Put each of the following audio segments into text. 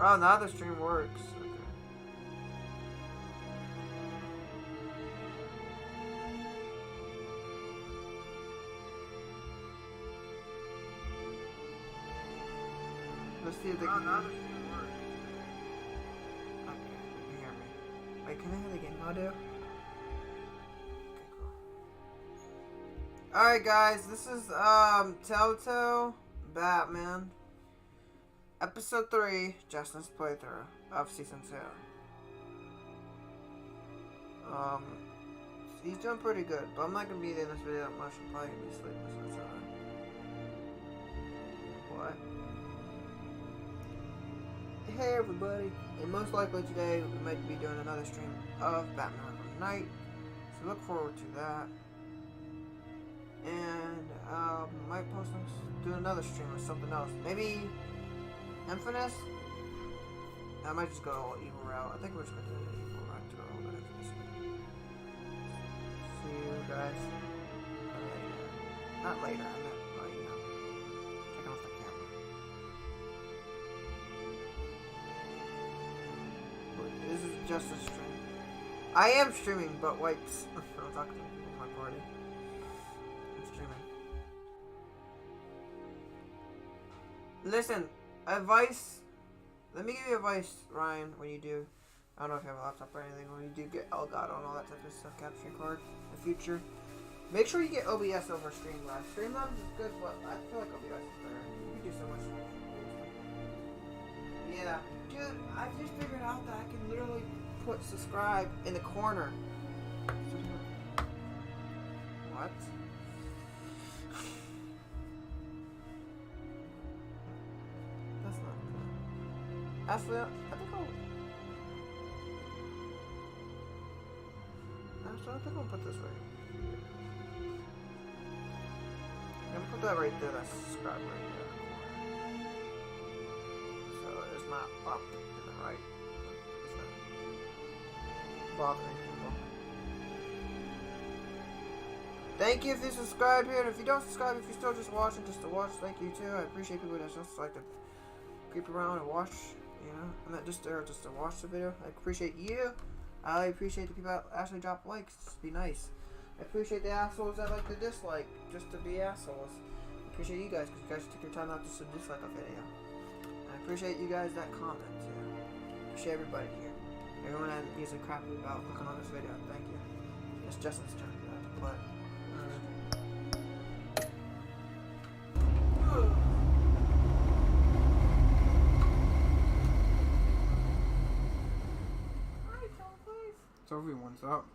Oh, now the stream works. Okay. Let's see if they can. Now the stream works. Okay, you can hear me. Wait, can I hear the game audio? Okay, cool. Alright guys, this is Telltale Batman Episode 3, Justin's playthrough of Season 2. He's doing pretty good, but I'm not gonna be in this video that much. I'm probably gonna be sleeping, so it's alright. What? Hey everybody, and most likely today we might be doing another stream of Batman Arkham Knight, so look forward to that. And might post do another stream or something else. Maybe Infamous? I might just go all evil route. I think we're just gonna do an evil route to all that. See you guys later. Not later, I meant right now. Check off the camera. This is just a stream. I am streaming, but wipes. I'm talking to my party. I'm streaming. Listen, advice. Let me give you advice, Ryan, when you do. I don't know if you have a laptop or anything. When you do get Elgato and all that type of stuff, capture card in the future, make sure you get OBS over Streamlabs. Streamlabs is good, but I feel like OBS is better. You can do so much. Yeah, dude, I just figured out that I can literally put subscribe in the corner. What? That's not good. Actually, I think I'll put this right. I'm gonna put that right there. That's subscribe right there. So it's not up and the right. It's not bothering people. Thank you if you subscribe here, and if you don't subscribe, if you're still just watching just to watch, thank you too. I appreciate people that just like to creep around and watch. You know, I'm not just there just to watch the video. I appreciate you. I appreciate the people that actually drop likes. Just be nice. I appreciate the assholes that like to dislike just to be assholes. I appreciate you guys because you guys took your time out just to dislike a video. And I appreciate you guys that comment too. I appreciate everybody here. Everyone that gives a crap about clicking on this video. Thank you. It's Justin's turn to play. Everyone's up.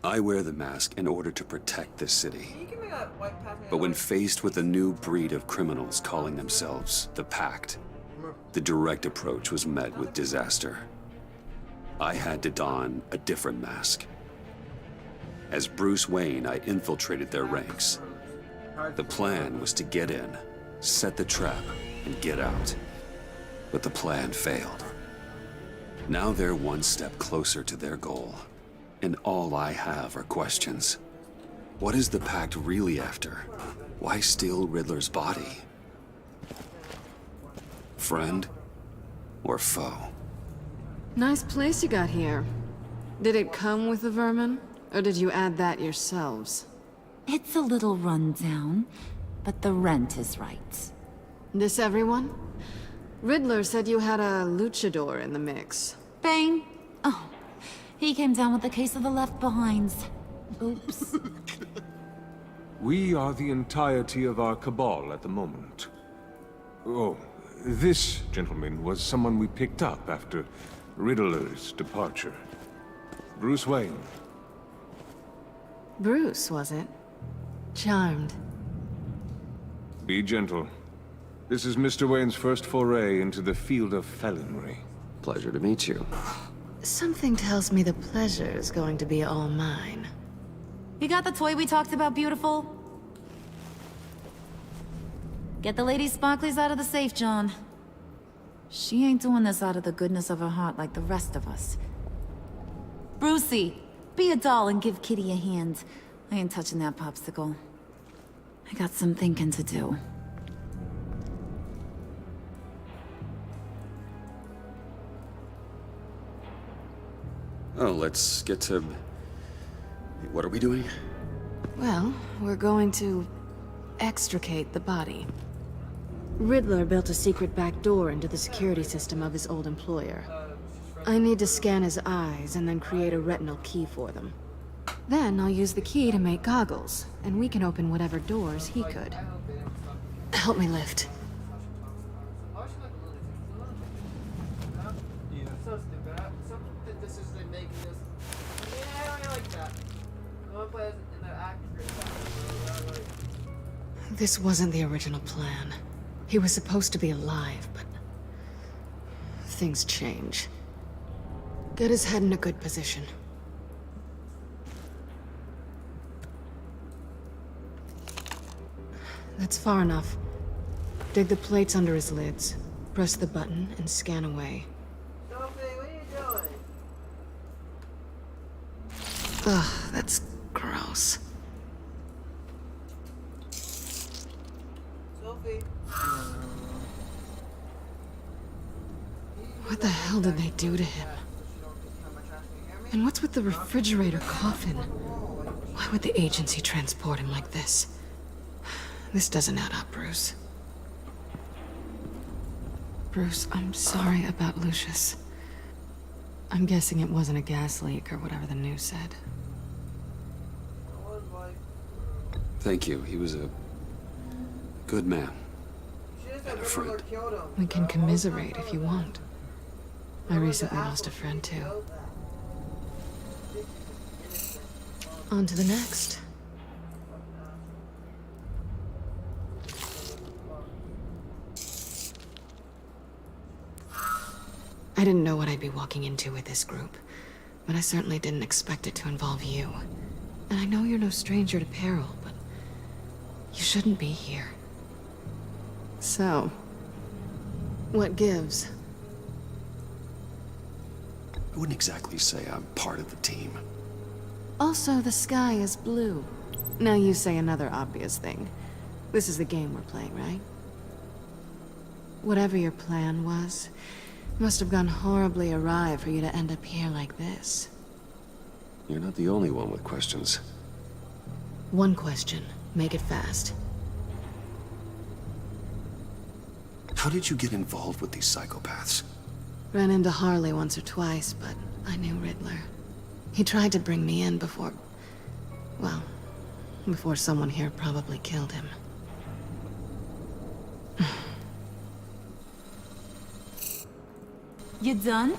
I wear the mask in order to protect this city. But when faced with a new breed of criminals calling themselves the Pact, the direct approach was met with disaster. I had to don a different mask. As Bruce Wayne, I infiltrated their ranks. The plan was to get in, set the trap, and get out. But the plan failed. Now they're one step closer to their goal, and all I have are questions. What is the Pact really after? Why steal Riddler's body? Friend or foe? Nice place you got here. Did it come with the vermin, or did you add that yourselves? It's a little rundown, but the rent is right. This everyone? Riddler said you had a luchador in the mix. Bane? Oh, he came down with a case of the left behinds. Oops. We are the entirety of our cabal at the moment. Oh, this gentleman was someone we picked up after Riddler's departure. Bruce Wayne. Bruce, was it? Charmed. Be gentle. This is Mr. Wayne's first foray into the field of felonry. Pleasure to meet you. Something tells me the pleasure is going to be all mine. You got the toy we talked about, beautiful? Get the lady sparklies out of the safe, John. She ain't doing this out of the goodness of her heart like the rest of us. Brucey, be a doll and give Kitty a hand. I ain't touching that popsicle. I got some thinking to do. Oh, let's get to... What are we doing? Well, we're going to extricate the body. Riddler built a secret back door into the security system of his old employer. I need to scan his eyes and then create a retinal key for them. Then I'll use the key to make goggles, and we can open whatever doors he could. Help me lift. This wasn't the original plan. He was supposed to be alive, but things change. Get his head in a good position. That's far enough. Dig the plates under his lids. Press the button and scan away. Sophie, what are you doing? Ugh, that's gross. Sophie. What the hell did they do to him? And what's with the refrigerator coffin? Why would the agency transport him like this? This doesn't add up, Bruce. Bruce, I'm sorry about Lucius. I'm guessing it wasn't a gas leak or whatever the news said. Thank you. He was a good man. And a friend. We can commiserate if you want. I recently lost a friend too. On to the next. I didn't know what I'd be walking into with this group, but I certainly didn't expect it to involve you. And I know you're no stranger to peril, but you shouldn't be here. So, what gives? I wouldn't exactly say I'm part of the team. Also, the sky is blue. Now you say another obvious thing. This is the game we're playing, right? Whatever your plan was, must have gone horribly awry for you to end up here like this. You're not the only one with questions. One question. Make it fast. How did you get involved with these psychopaths? Ran into Harley once or twice, but I knew Riddler. He tried to bring me in before... well, before someone here probably killed him. You done?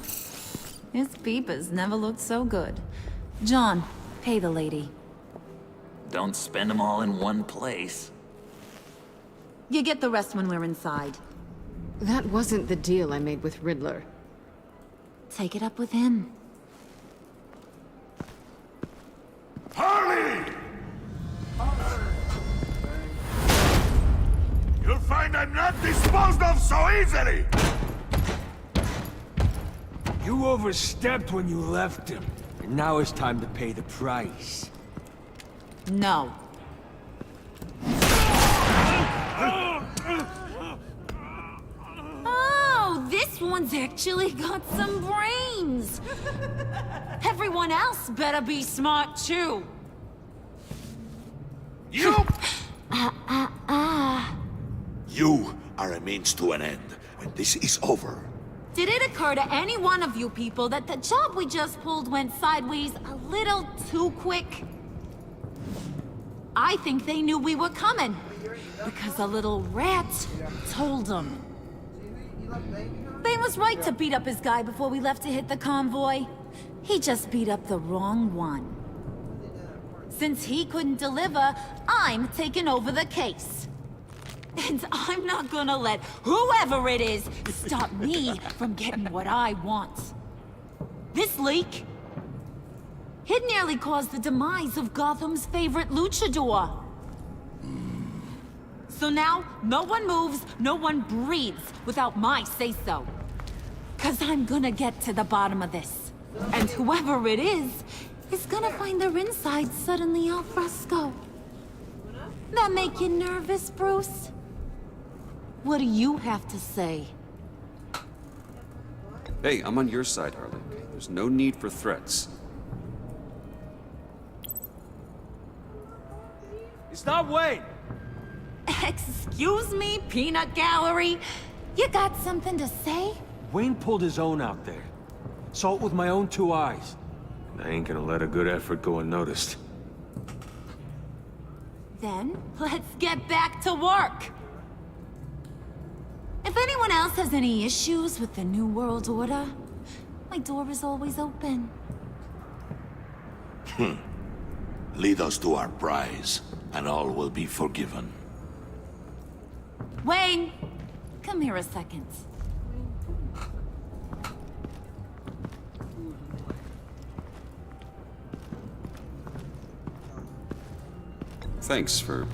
His peepers never looked so good. John, pay the lady. Don't spend them all in one place. You get the rest when we're inside. That wasn't the deal I made with Riddler. Take it up with him. Harley! You'll find I'm not disposed of so easily! You overstepped when you left him, and now it's time to pay the price. No. Oh, this one's actually got some brains. Everyone else better be smart too. You! You are a means to an end. When this is over, Did it occur to any one of you people that the job we just pulled went sideways a little too quick? I think they knew we were coming, because a little rat told them. They was right to beat up his guy before we left to hit the convoy. He just beat up the wrong one. Since he couldn't deliver, I'm taking over the case. And I'm not gonna let whoever it is stop me from getting what I want. This leak, it nearly caused the demise of Gotham's favorite luchador. So now, no one moves, no one breathes without my say-so. 'Cause I'm gonna get to the bottom of this. And whoever it is gonna find their inside suddenly al fresco. That make you nervous, Bruce? What do you have to say? Hey, I'm on your side, Harley. There's no need for threats. It's not Wayne! Excuse me, peanut gallery? You got something to say? Wayne pulled his own out there. Saw it with my own 2 eyes. I ain't gonna let a good effort go unnoticed. Then, let's get back to work. If anyone else has any issues with the New World Order, my door is always open. Lead us to our prize, and all will be forgiven. Wayne, come here a second. Thanks for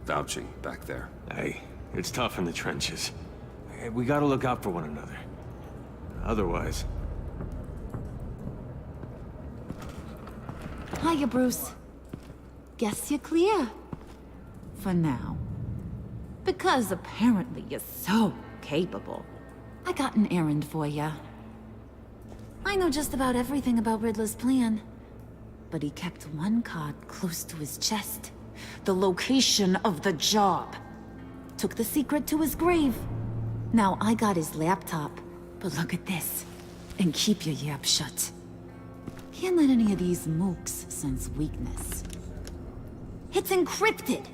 vouching back there. Hey, it's tough in the trenches. We gotta look out for one another. Otherwise... Hiya, Bruce. Guess you're clear. For now. Because apparently you're so capable. I got an errand for ya. I know just about everything about Riddler's plan. But he kept one card close to his chest. The location of the job. Took the secret to his grave. Now I got his laptop. But look at this. And keep your yap shut. Can't let any of these mooks sense weakness. It's encrypted!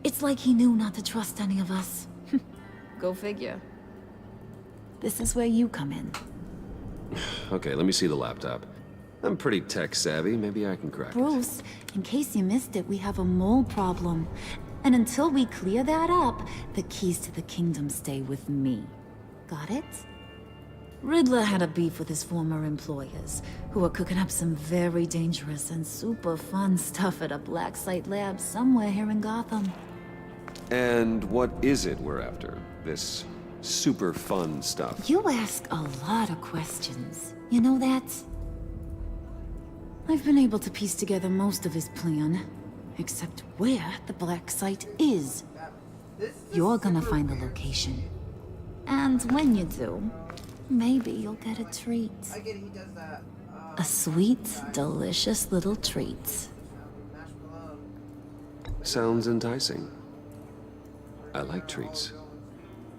It's like he knew not to trust any of us. Go figure. This is where you come in. Okay, let me see the laptop. I'm pretty tech savvy. Maybe I can crack it. Bruce, in case you missed it, we have a mole problem. And until we clear that up, the keys to the kingdom stay with me. Got it? Riddler had a beef with his former employers, who were cooking up some very dangerous and super fun stuff at a black site lab somewhere here in Gotham. And what is it we're after? This super fun stuff? You ask a lot of questions. You know that? I've been able to piece together most of his plan, except where the black site is. You're gonna find the location. And when you do, maybe you'll get a treat. I get it, he does that. A sweet, delicious little treat. Mashed potato. Sounds enticing. I like treats.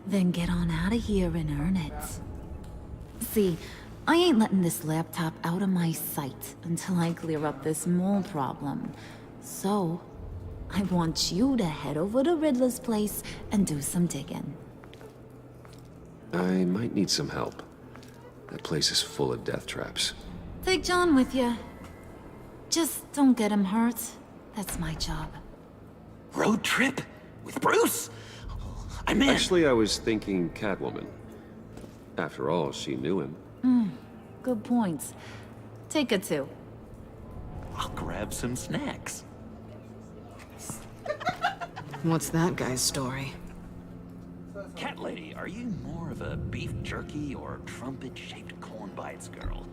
Then get on out of here and earn it. See, I ain't letting this laptop out of my sight until I clear up this mole problem. So, I want you to head over to Riddler's place and do some digging. I might need some help. That place is full of death traps. Take John with you. Just don't get him hurt. That's my job. Road trip? With Bruce? I'm in. Actually, I was thinking Catwoman. After all, she knew him. Good points. Take her too. I'll grab some snacks. What's that guy's story? Cat lady, are you more of a beef jerky or trumpet-shaped corn bites girl?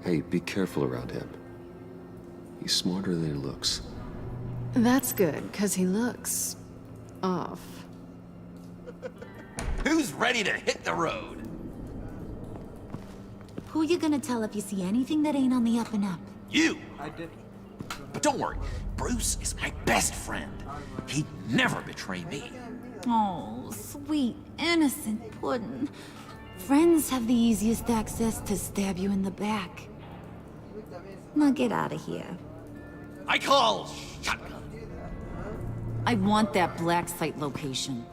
Hey, be careful around him. He's smarter than he looks. That's good, because he looks... off. Who's ready to hit the road? Who you gonna tell if you see anything that ain't on the up and up? You! I did. But don't worry, Bruce is my best friend. He'd never betray me. Oh, sweet, innocent puddin'. Friends have the easiest access to stab you in the back. Now get out of here. I call shotgun. I want that black site location.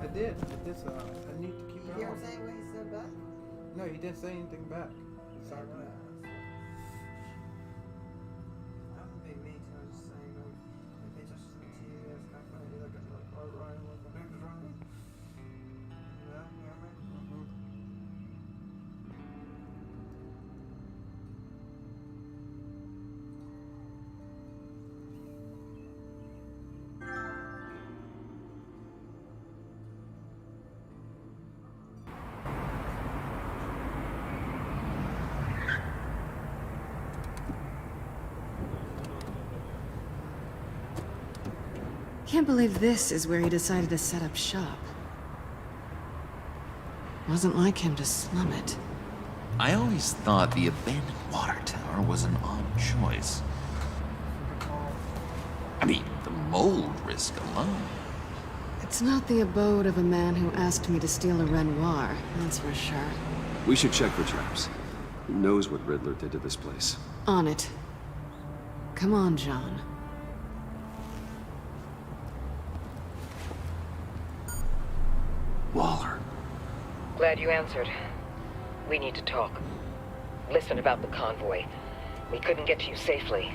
I did. I need to keep it on. You hear him say what he said back? No, he didn't say anything back. He's sorry. I'm a big mate, I was just saying, if they just listen to you, it's kind of funny, like, all right, what the heck is wrong? Yeah, you hear me? Can't believe this is where he decided to set up shop. Wasn't like him to slum it. I always thought the abandoned water tower was an odd choice. I mean, the mold risk alone. It's not the abode of a man who asked me to steal a Renoir, that's for sure. We should check for traps. Who knows what Riddler did to this place? On it. Come on, John. Waller. Glad you answered. We need to talk. Listen about the convoy. We couldn't get to you safely.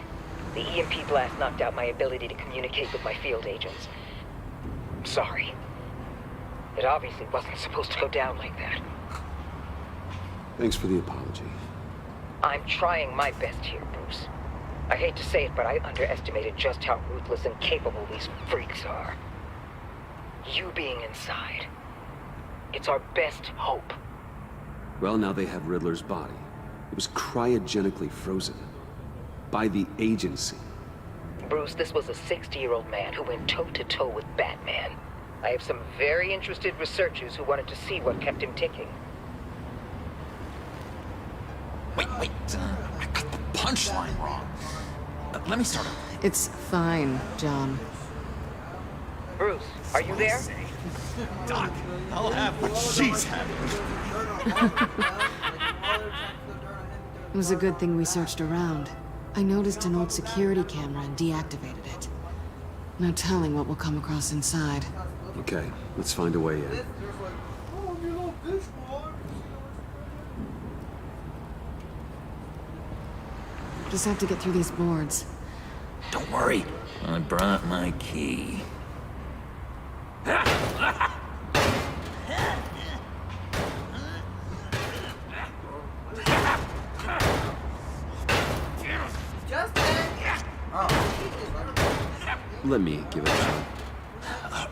The EMP blast knocked out my ability to communicate with my field agents. I'm sorry. It obviously wasn't supposed to go down like that. Thanks for the apology. I'm trying my best here, Bruce. I hate to say it, but I underestimated just how ruthless and capable these freaks are. You being inside, it's our best hope. Well, now they have Riddler's body. It was cryogenically frozen. By the agency. Bruce, this was a 60-year-old man who went toe-to-toe with Batman. I have some very interested researchers who wanted to see what kept him ticking. Wait, I got the punchline wrong. Let me start over. It's fine, John. Bruce, are you there? Doc, I'll have what she's having. It was a good thing we searched around. I noticed an old security camera and deactivated it. No telling what we'll come across inside. Okay, let's find a way in. Just have to get through these boards. Don't worry, I brought my key. Let me give it a shot.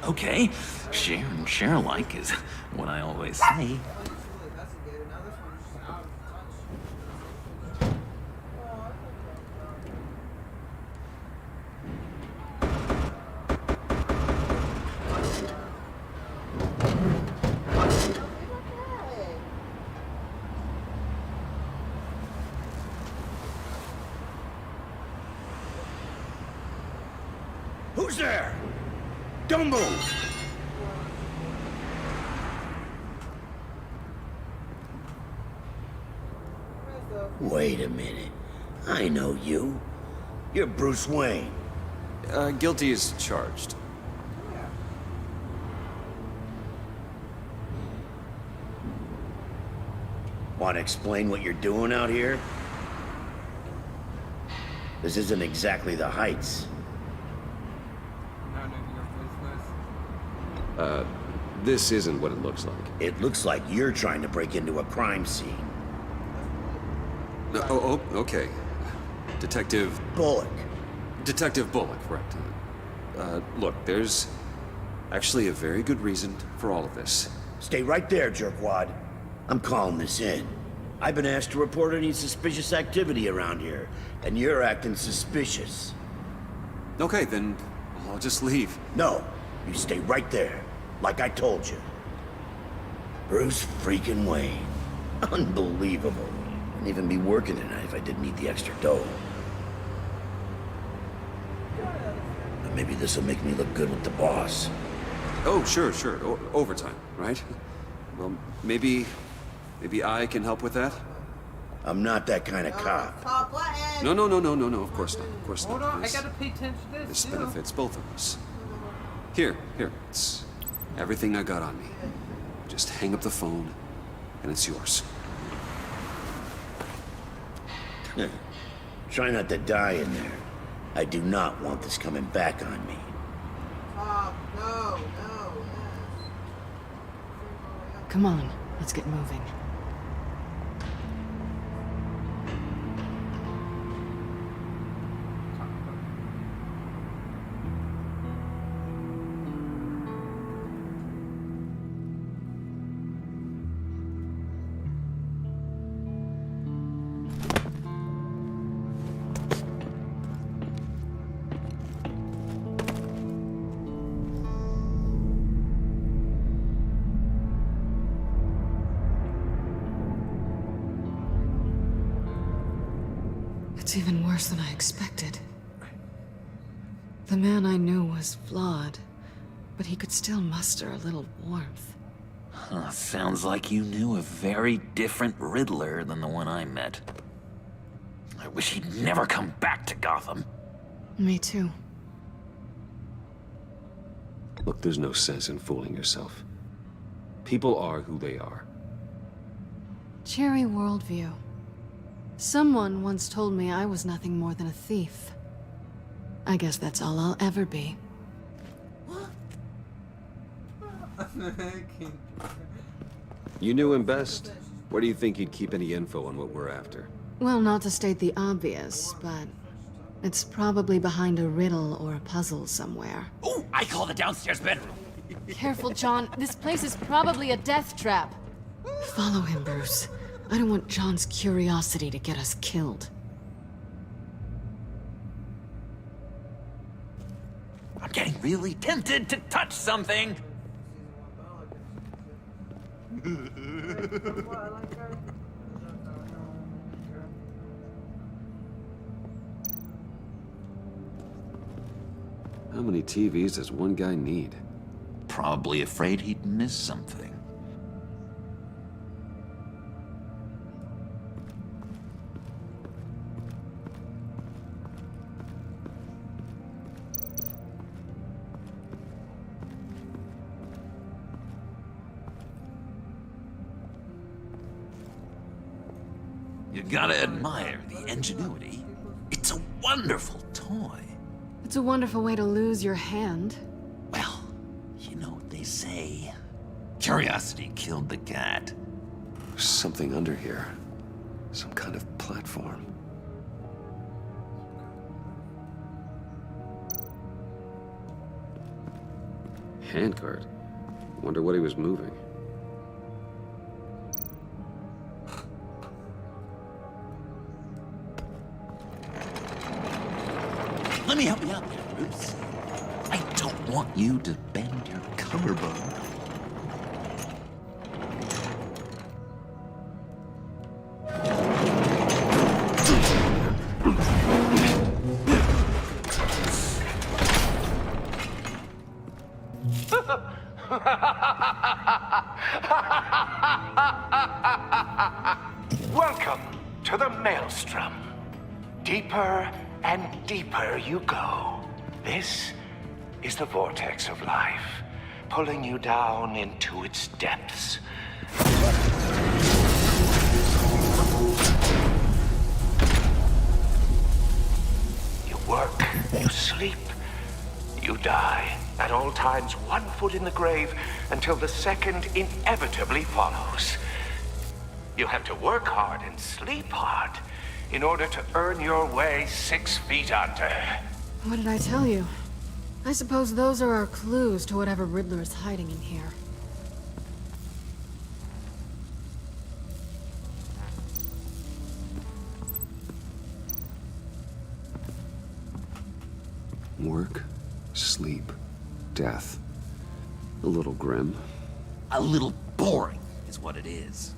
Okay, share and share alike is what I always say. Who's there? Don't move! Wait a minute. I know you. You're Bruce Wayne. Guilty as charged. Want to explain what you're doing out here? This isn't exactly the Heights. This isn't what it looks like. It looks like you're trying to break into a crime scene. Oh, okay. Detective Bullock. Bullock, right. Look, there's actually a very good reason for all of this. Stay right there, jerkwad. I'm calling this in. I've been asked to report any suspicious activity around here, and you're acting suspicious. Okay, then I'll just leave. No, you stay right there, like I told you. Bruce freaking Wayne. Unbelievable. Wouldn't even be working tonight if I didn't need the extra dough. And maybe this'll make me look good with the boss. Oh, sure. Overtime, right? Well, maybe I can help with that? I'm not that kind of cop. No, of course not. Hold on, I gotta pay attention to this. This too. benefits both of us. Here, it's everything I got on me. Just hang up the phone, and it's yours. Try not to die in there. I do not want this coming back on me. No. Come on, let's get moving. It's even worse than I expected. The man I knew was flawed, but he could still muster a little warmth. Huh, sounds like you knew a very different Riddler than the one I met. I wish he'd never come back to Gotham. Me too. Look, there's no sense in fooling yourself. People are who they are. Cheery worldview. Someone once told me I was nothing more than a thief. I guess that's all I'll ever be. You knew him best. Where do you think he'd keep any info on what we're after? Well, not to state the obvious, but it's probably behind a riddle or a puzzle somewhere. Oh, I call the downstairs bedroom. Careful, John. This place is probably a death trap. Follow him, Bruce. I don't want John's curiosity to get us killed. I'm getting really tempted to touch something. How many TVs does one guy need? Probably afraid he'd miss something. You gotta admire the ingenuity. It's a wonderful toy. It's a wonderful way to lose your hand. Well, you know what they say. Curiosity killed the cat. There's something under here. Some kind of platform. Handcart. Wonder what he was moving. Let me help you out there, Bruce. I don't want you to bend your collarbone. Welcome to the Maelstrom. Deeper and deeper you go. This is the vortex of life, pulling you down into its depths. You work, you sleep, you die. At all times, 1 foot in the grave until the second inevitably follows. You have to work hard and sleep hard in order to earn your way 6 feet under. What did I tell you? I suppose those are our clues to whatever Riddler is hiding in here. Work, sleep, death. A little grim. A little boring is what it is.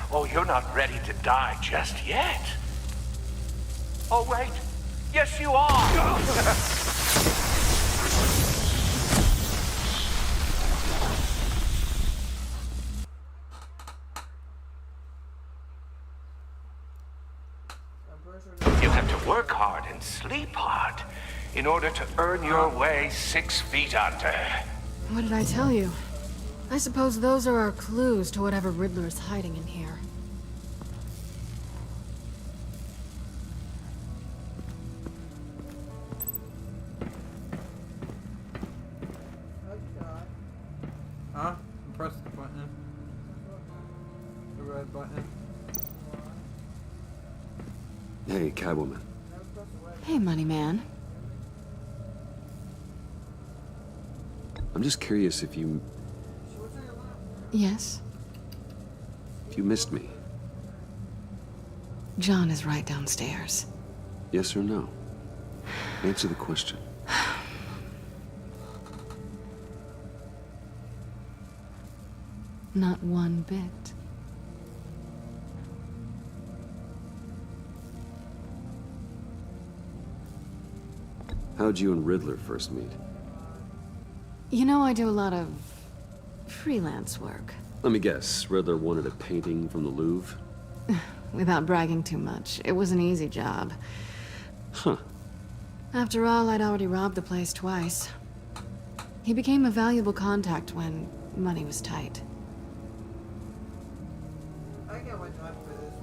Oh, you're not ready to die just yet. Oh, wait. Yes, you are. You have to work hard and sleep hard in order to earn your way 6 feet under. What did I tell you? I suppose those are our clues to whatever Riddler is hiding in here. Huh? Press the button. The red button. Hey, Catwoman. Hey, Money Man. I'm just curious if you... Yes? You missed me. John is right downstairs. Yes or no? Answer the question. Not one bit. How'd you and Riddler first meet? You know, I do a lot of freelance work. Let me guess, Riddler wanted a painting from the Louvre? Without bragging too much, it was an easy job. Huh. After all, I'd already robbed the place twice. He became a valuable contact when money was tight. I can't wait to play this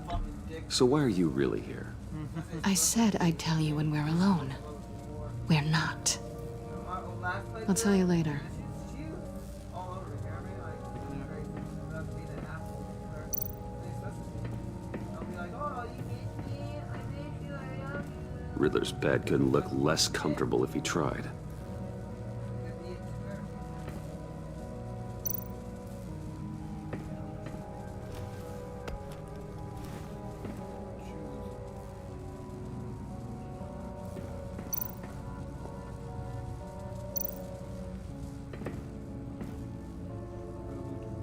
fucking dick. So why are you really here? I said I'd tell you when we're alone. We're not. I'll tell you later. Riddler's bed couldn't look less comfortable if he tried.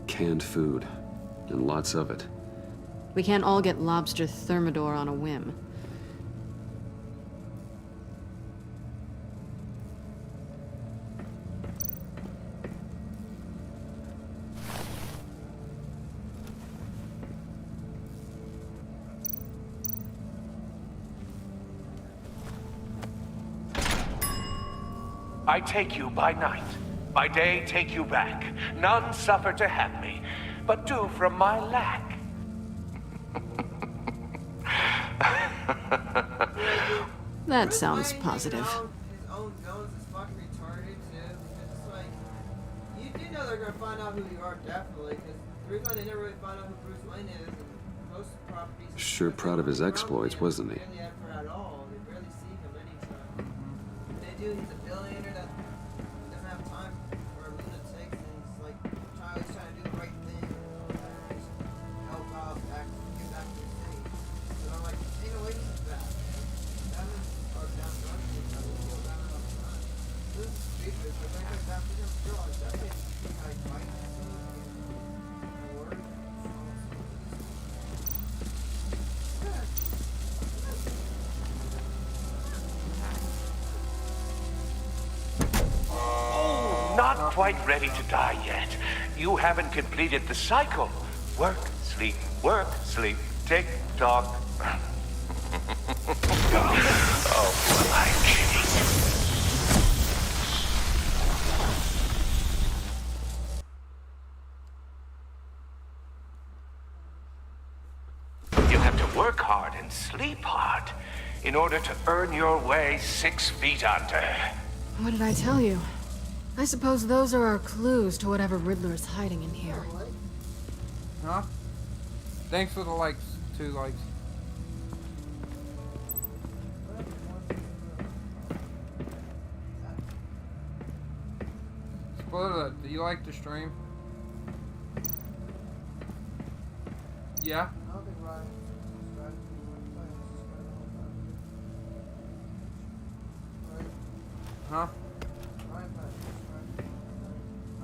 Canned food, and lots of it. We can't all get lobster thermidor on a whim. I take you by night. By day take you back. None suffer to have me, but do from my lack. That sounds positive. His own villains is fucking retarded too. Because it's like, you do know they're gonna find out who you are definitely. Because the reason they never really find out who Bruce Wayne is, and most properties. Sure proud of his exploits, wasn't he? Barely ever at all. They barely see him anytime. If they do, he's a billionaire that doesn't have time for lunatics, and he's like always trying to do the right thing. Just help out, give back to the city. So I'm like, ain't no way he's that. That is our down to us. I will feel down all the time. This is stupid, but they go down to him. Realize that they see how he fights and work. Not quite ready to die yet. You haven't completed the cycle. Work, sleep, tick tock. Oh, my king. You have to work hard and sleep hard in order to earn your way 6 feet under. What did I tell you? I suppose those are our clues to whatever Riddler is hiding in here. Huh? Thanks for the likes. 2 likes. Spoiler, do you like the stream? Yeah? Huh?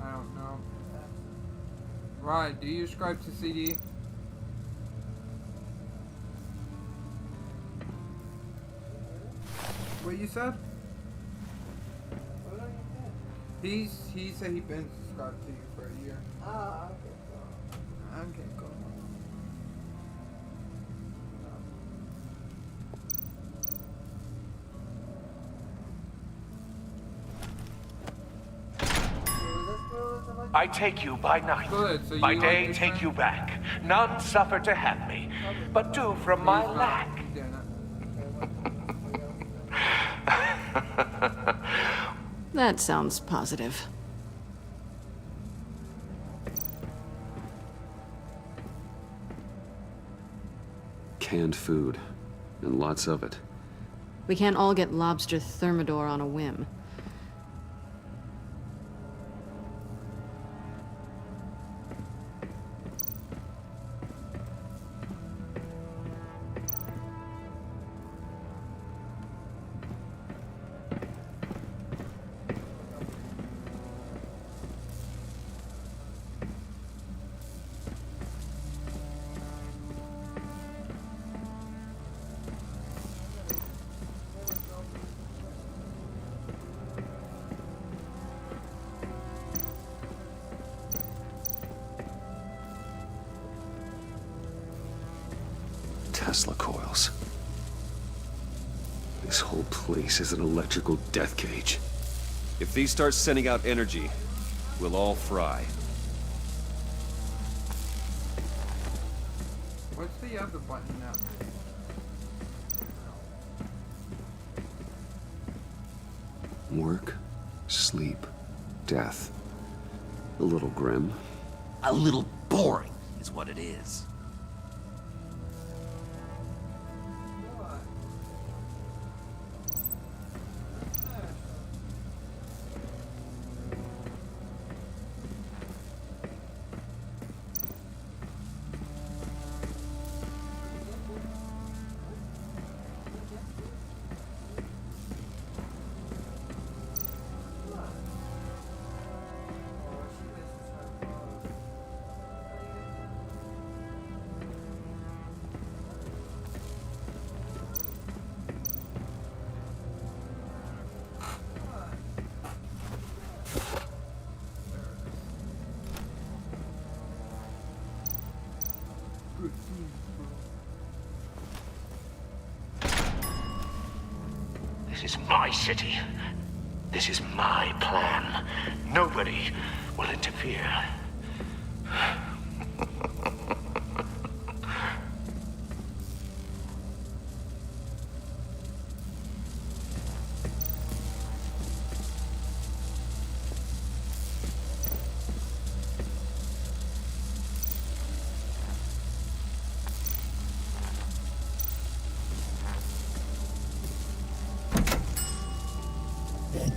I don't know. Right, do you subscribe to CD? What you said? He said he been subscribed to you for a year. Ah, okay, cool. Okay, cool. I take you by night. Good, so by you day like take you back. None suffer to have me, but do from my lack. That sounds positive. Canned food, and lots of it. We can't all get lobster thermidor on a whim. Tesla coils. This whole place is an electrical death cage. If these start sending out energy, we'll all fry. What's the other button now? Work, sleep, death. A little grim. A little boring is what it is. This is my city. This is my plan. Nobody will interfere.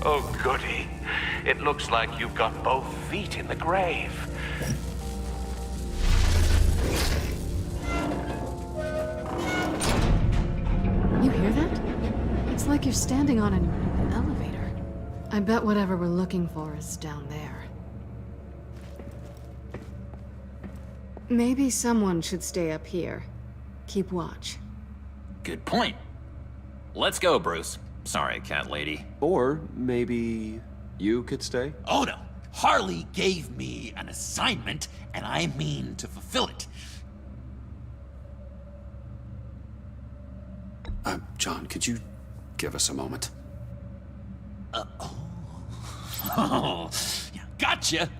Oh, goody. It looks like you've got both feet in the grave. You hear that? It's like you're standing on an elevator. I bet whatever we're looking for is down there. Maybe someone should stay up here. Keep watch. Good point. Let's go, Bruce. Sorry, cat lady. Or maybe you could stay? Oh no! Harley gave me an assignment, and I mean to fulfill it. John, could you give us a moment? Oh, yeah, gotcha!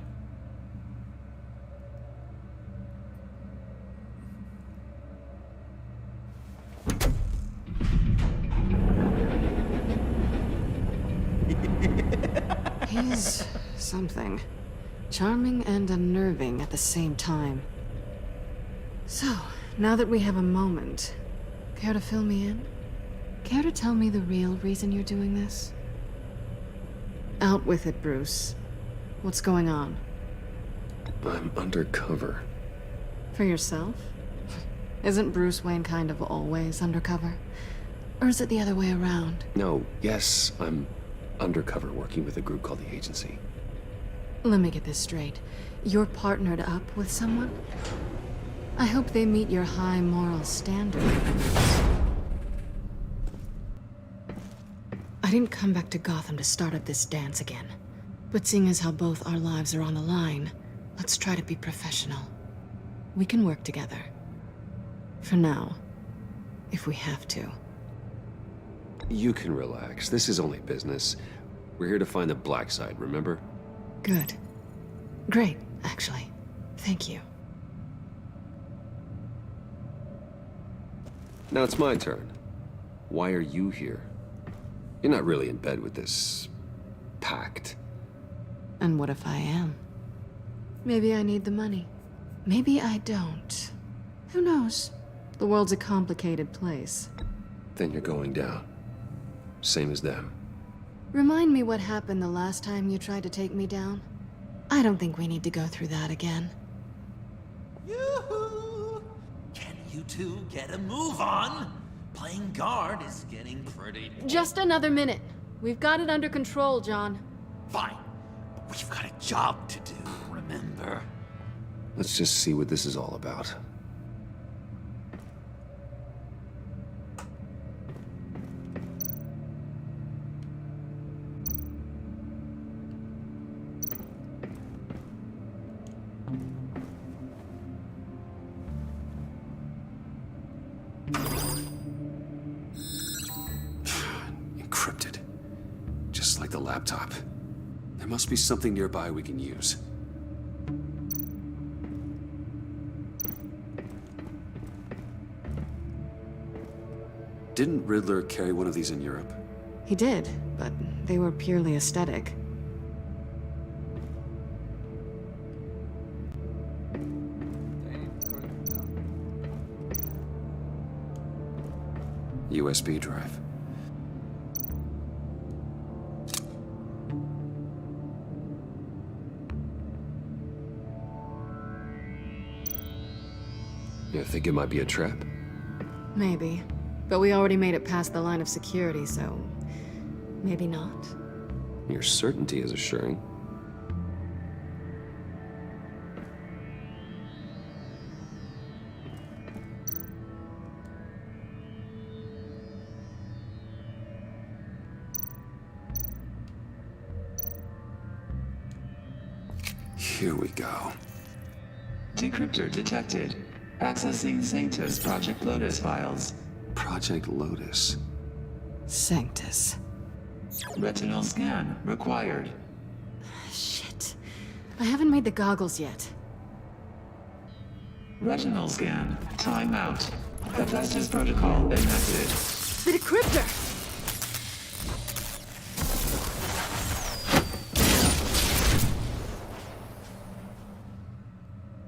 He's something. Charming and unnerving at the same time. So, now that we have a moment, care to fill me in? Care to tell me the real reason you're doing this? Out with it, Bruce. What's going on? I'm undercover. For yourself? Isn't Bruce Wayne kind of always undercover? Or is it the other way around? No, yes, I'm undercover working with a group called the Agency. Let me get this straight. You're partnered up with someone? I hope they meet your high moral standard. I didn't come back to Gotham to start up this dance again. But seeing as how both our lives are on the line, let's try to be professional. We can work together. For now. If we have to. You can relax. This is only business. We're here to find the black side, remember? Good. Great, actually. Thank you. Now it's my turn. Why are you here? You're not really in bed with this pact. And what if I am? Maybe I need the money. Maybe I don't. Who knows? The world's a complicated place. Then you're going down. Same as them. Remind me what happened the last time you tried to take me down. I don't think we need to go through that again. Yoo-hoo! Can you two get a move on? Playing guard is getting pretty... Just another minute. We've got it under control, John. Fine. But we've got a job to do, remember? Let's just see what this is all about. the laptop. There must be something nearby we can use. Didn't Riddler carry one of these in Europe? He did, but they were purely aesthetic. USB drive. You think it might be a trap? Maybe. But we already made it past the line of security, so... maybe not. Your certainty is assuring. Here we go. Decryptor detected. Accessing Sanctus Project Lotus files. Project Lotus. Sanctus. Retinal scan required. Shit. I haven't made the goggles yet. Retinal scan. Timeout. Hephaestus protocol enacted. The decryptor!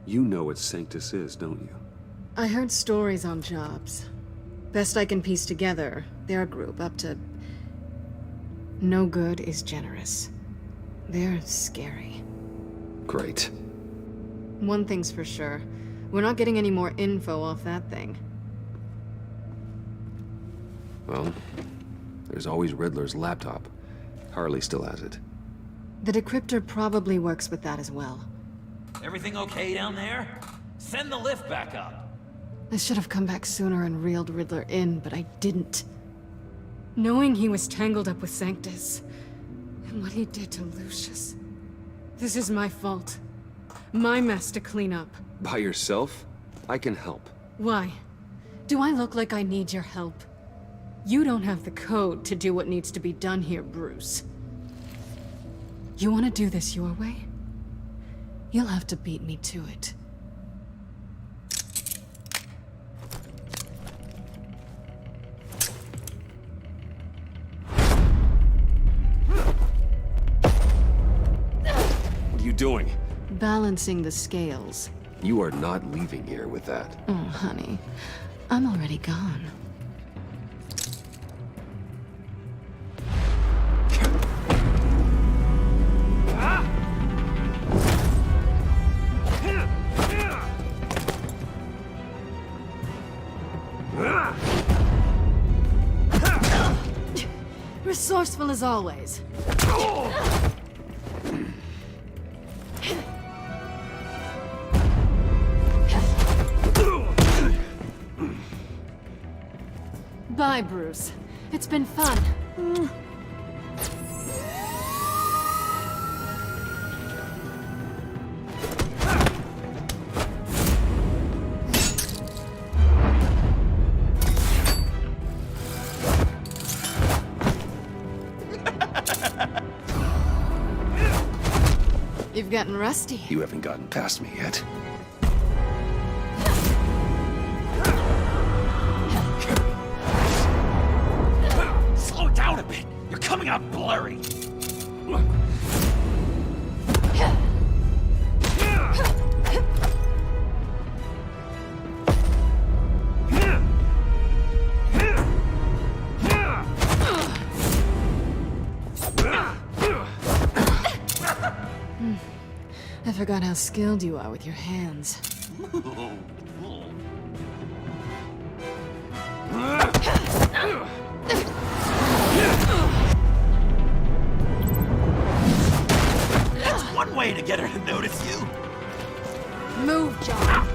You know what Sanctus is, don't you? I heard stories on jobs. Best I can piece together, they're a group up to... no good is generous. They're scary. Great. One thing's for sure. We're not getting any more info off that thing. Well, there's always Riddler's laptop. Harley still has it. The decryptor probably works with that as well. Everything okay down there? Send the lift back up. I should have come back sooner and reeled Riddler in, but I didn't. Knowing he was tangled up with Sanctus, and what he did to Lucius. This is my fault. My mess to clean up. By yourself? I can help. Why? Do I look like I need your help? You don't have the code to do what needs to be done here, Bruce. You want to do this your way? You'll have to beat me to it. What are you doing? Balancing the scales. You are not leaving here with that. Oh, honey. I'm already gone. Resourceful as always. Bye, Bruce. It's been fun. You've gotten rusty. You haven't gotten past me yet. Slow down a bit. You're coming out blurry. I forgot how skilled you are with your hands. That's one way to get her to notice you. Move, John.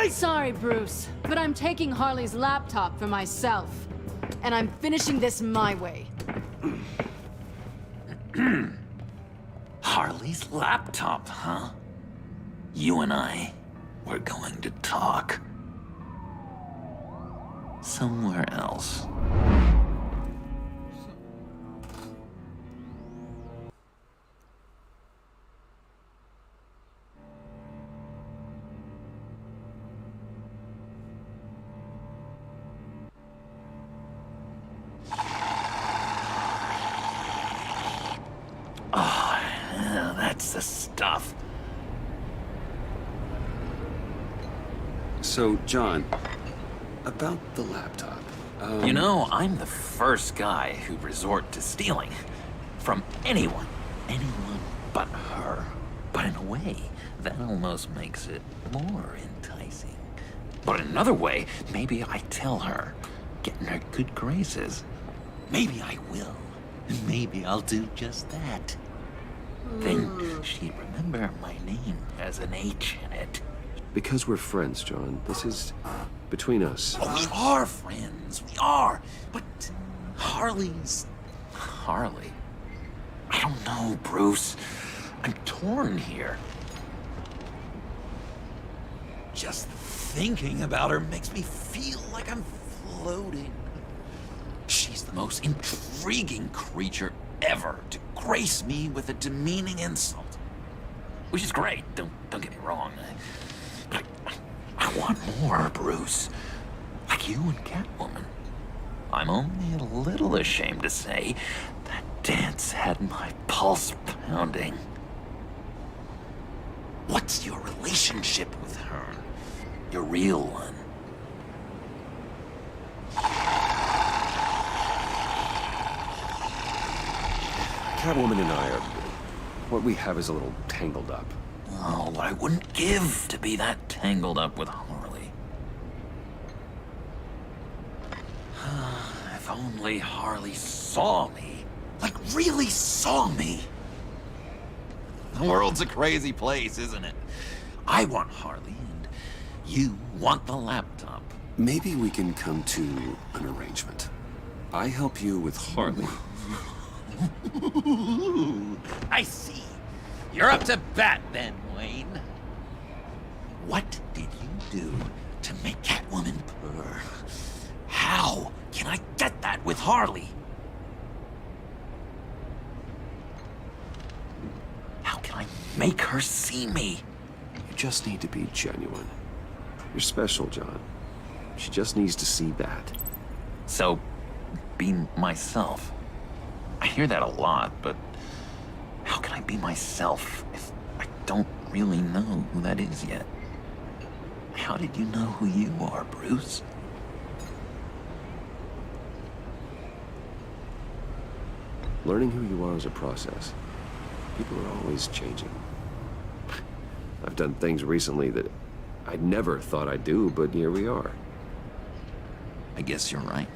Sorry, Bruce, but I'm taking Harley's laptop for myself. And I'm finishing this my way. Harley's laptop, huh? You and I, we're going to talk. Somewhere else. Oh, yeah, that's the stuff. So, John, about the laptop. You know, I'm the first guy who'd resort to stealing. From anyone. Anyone but her. But in a way, that almost makes it more enticing. But in another way, maybe I tell her, get in her good graces. Maybe I will. Maybe I'll do just that. Then she'd remember my name has an H in it. Because we're friends, John. This is between us. Oh, we are friends. We are. But Harley's... Harley? I don't know, Bruce. I'm torn here. Just thinking about her makes me feel like I'm floating. She's the most intriguing creature ever to grace me with a demeaning insult. Which is great, don't get me wrong. But I want more, Bruce. Like you and Catwoman. I'm only a little ashamed to say that dance had my pulse pounding. What's your relationship with her? Your real one? Catwoman and I are... what we have is a little tangled up. Oh, what I wouldn't give to be that tangled up with Harley. If only Harley saw me. Like, really saw me. The world's a crazy place, isn't it? I want Harley, and you want the laptop. Maybe we can come to an arrangement. I help you with Harley. I see. You're up to bat then, Wayne. What did you do to make Catwoman purr? How can I get that with Harley? How can I make her see me? You just need to be genuine. You're special, John. She just needs to see that. So, be myself. I hear that a lot, but how can I be myself if I don't really know who that is yet? How did you know who you are, Bruce? Learning who you are is a process. People are always changing. I've done things recently that I never thought I'd do, but here we are. I guess you're right.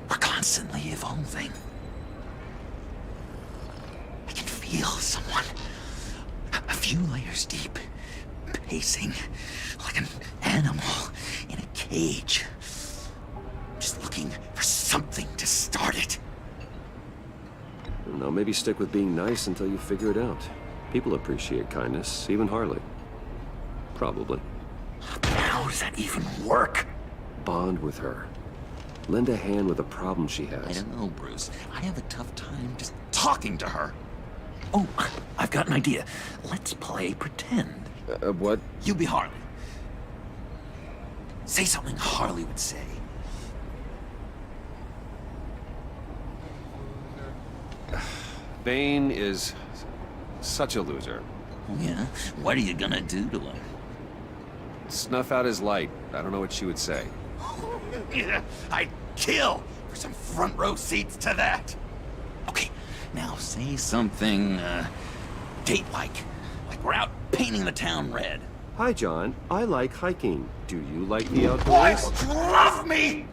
We're constantly evolving. I can feel someone a few layers deep, pacing like an animal in a cage. Just looking for something to start it. I don't know, maybe stick with being nice until you figure it out. People appreciate kindness, even Harley. Probably. But how does that even work? Bond with her. Lend a hand with a problem she has. I don't know, Bruce. I have a tough time just talking to her. Oh, I've got an idea. Let's play pretend. What? You be Harley. Say something Harley would say. Bane is such a loser. Yeah? What are you gonna do to him? Snuff out his light. I don't know what she would say. Yeah, I'd kill for some front row seats to that. Okay, now say something, date-like. Like we're out painting the town red. Hi, John. I like hiking. Do you like the outdoors? Boys, love me!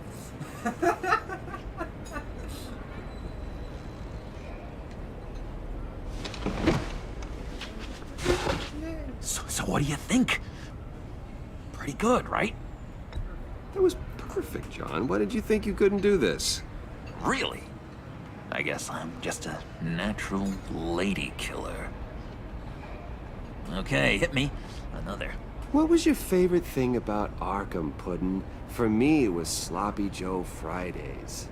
So what do you think? pretty good, right? That was perfect, John. Why did you think you couldn't do this? Really? I guess I'm just a natural lady killer. Okay, hit me. Another. What was your favorite thing about Arkham, Puddin'? For me, it was Sloppy Joe Fridays.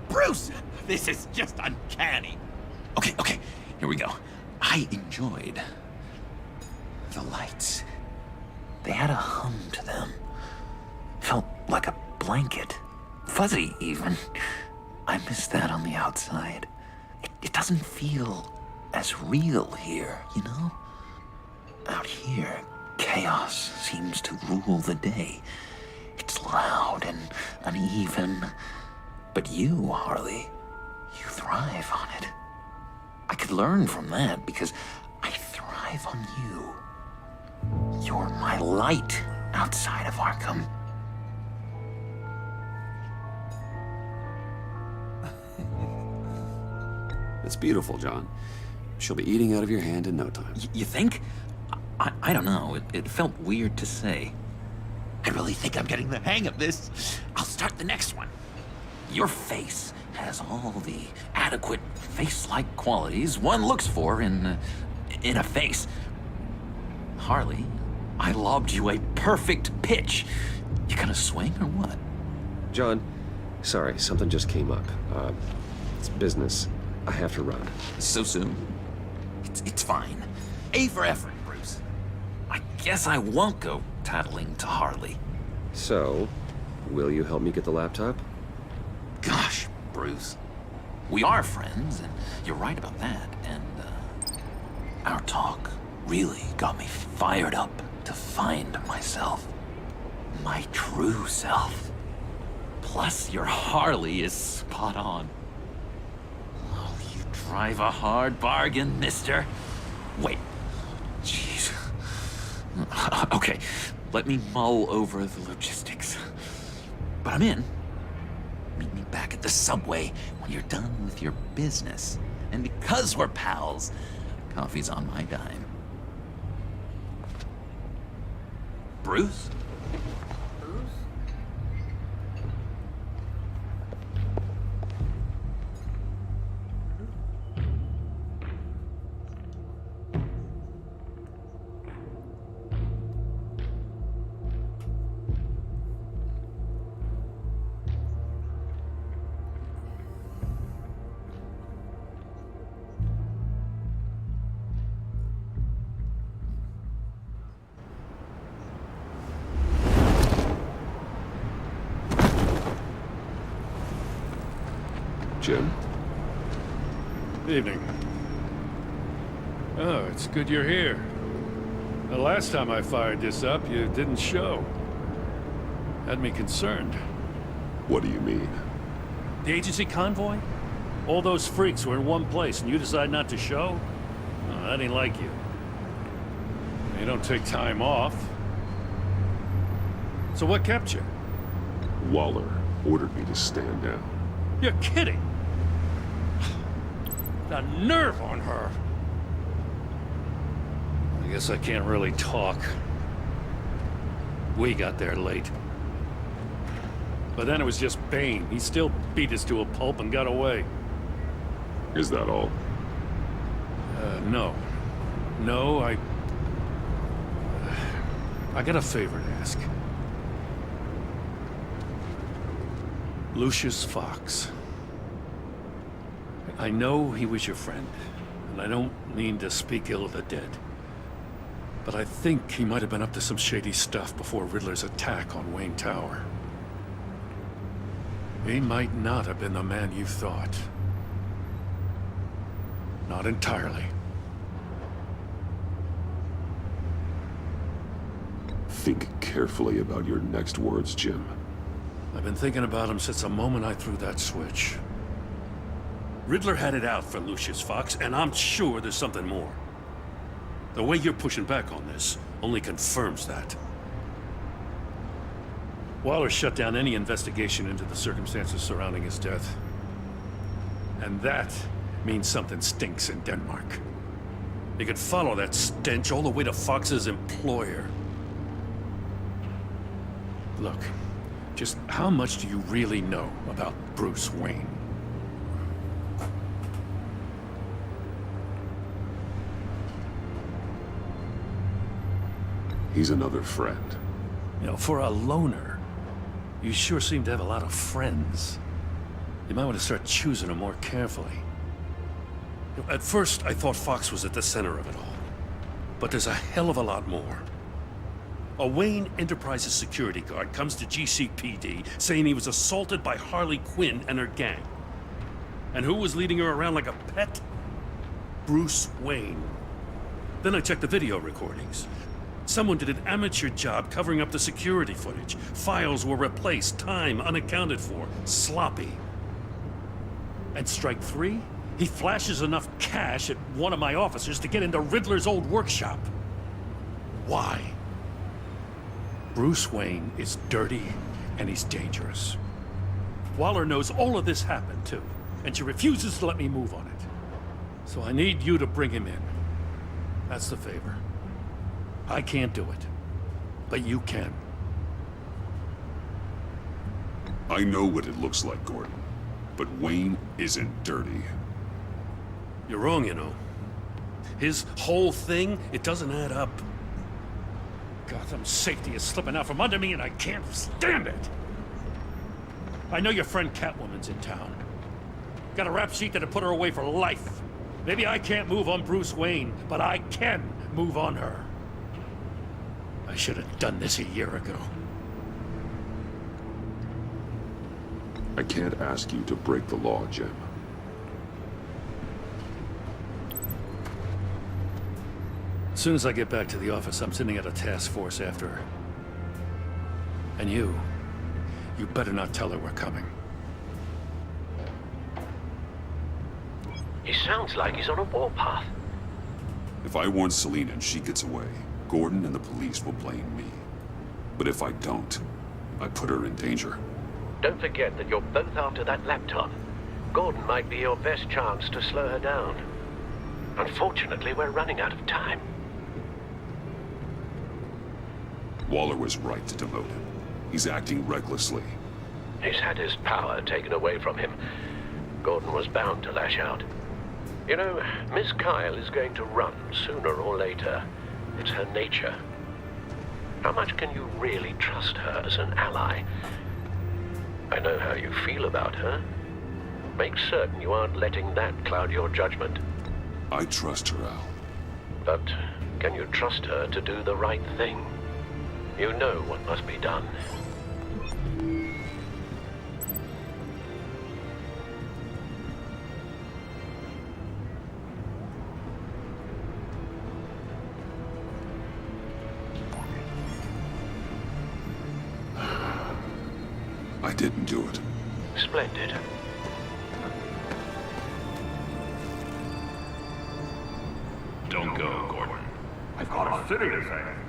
Bruce! This is just uncanny. Okay, here we go. I enjoyed the lights. They had a hum to them. Felt like a blanket. Fuzzy, even. I miss that on the outside. It doesn't feel as real here, you know? Out here, chaos seems to rule the day. It's loud and uneven. But you, Harley, you thrive on it. I could learn from that because I thrive on you. You're my light outside of Arkham. It's beautiful, John. She'll be eating out of your hand in no time. You think? I don't know. It felt weird to say. I really think I'm getting the hang of this. I'll start the next one. Your face has all the adequate face-like qualities one looks for in a face. Harley, I lobbed you a perfect pitch. You gonna swing or what? John, sorry, something just came up. It's business. I have to run. So soon? It's fine. A for effort, Bruce. I guess I won't go tattling to Harley. So, will you help me get the laptop? Gosh, Bruce. We are friends, and you're right about that. And, our talk really got me fired up to find myself. My true self. Plus, your Harley is spot on. Oh, you drive a hard bargain, mister. Wait. Jeez. Okay, let me mull over the logistics. But I'm in. Meet me back at the subway when you're done with your business. And because we're pals, coffee's on my dime. Bruce? Jim? Evening. Oh, it's good you're here. The last time I fired this up, you didn't show. Had me concerned. What do you mean? The agency convoy? All those freaks were in one place and you decide not to show? Oh, that ain't like you. You don't take time off. So what kept you? Waller ordered me to stand down. You're kidding! The nerve on her! I guess I can't really talk. We got there late. But then it was just Bane. He still beat us to a pulp and got away. Is that all? No. No, I got a favor to ask. Lucius Fox. I know he was your friend, and I don't mean to speak ill of the dead. But I think he might have been up to some shady stuff before Riddler's attack on Wayne Tower. He might not have been the man you thought. Not entirely. Think carefully about your next words, Jim. I've been thinking about him since the moment I threw that switch. Riddler had it out for Lucius Fox, and I'm sure there's something more. The way you're pushing back on this only confirms that. Waller shut down any investigation into the circumstances surrounding his death. And that means something stinks in Denmark. You could follow that stench all the way to Fox's employer. Look, just how much do you really know about Bruce Wayne? He's another friend. You know, for a loner, you sure seem to have a lot of friends. You might want to start choosing them more carefully. You know, at first, I thought Fox was at the center of it all. But there's a hell of a lot more. A Wayne Enterprises security guard comes to GCPD saying he was assaulted by Harley Quinn and her gang. And who was leading her around like a pet? Bruce Wayne. Then I checked the video recordings. Someone did an amateur job covering up the security footage. Files were replaced, time unaccounted for, sloppy. And strike three? He flashes enough cash at one of my officers to get into Riddler's old workshop. Why? Bruce Wayne is dirty and he's dangerous. Waller knows all of this happened too, and she refuses to let me move on it. So I need you to bring him in. That's the favor. I can't do it, but you can. I know what it looks like, Gordon, but Wayne isn't dirty. You're wrong, you know. His whole thing, it doesn't add up. Gotham's safety is slipping out from under me and I can't stand it. I know your friend Catwoman's in town. Got a rap sheet that'd put her away for life. Maybe I can't move on Bruce Wayne, but I can move on her. I should have done this a year ago. I can't ask you to break the law, Jim. As soon as I get back to the office, I'm sending out a task force after her. And you better not tell her we're coming. He sounds like he's on a warpath. If I warn Selina and she gets away, Gordon and the police will blame me. But if I don't, I put her in danger. Don't forget that you're both after that laptop. Gordon might be your best chance to slow her down. Unfortunately, we're running out of time. Waller was right to demote him. He's acting recklessly. He's had his power taken away from him. Gordon was bound to lash out. You know, Miss Kyle is going to run sooner or later. It's her nature. How much can you really trust her as an ally? I know how you feel about her. Make certain you aren't letting that cloud your judgment. I trust her, Al. But can you trust her to do the right thing? You know what must be done. I didn't do it. Splendid. Don't go, Gordon. I've got a city to save.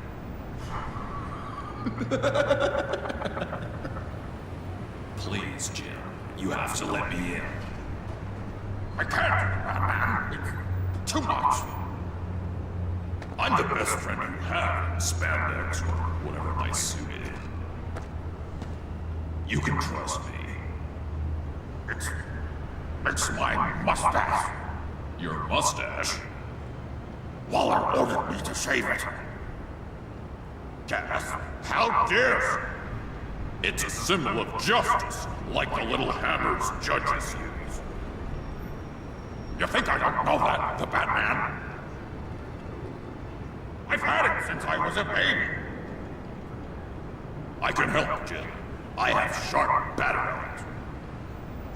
Please, Jim. You have to let me in. I can't, Batman. It's too much. I'm the best friend you have in spandex or whatever my suit is. You can trust me. It's my mustache. Your mustache? Waller ordered me to shave it. Yes, how dare you? It's a symbol of justice, like the little hammers judges use. You think I don't know that, the Batman? I've had it since I was a baby. I can help, Jim. I have sharp batteries.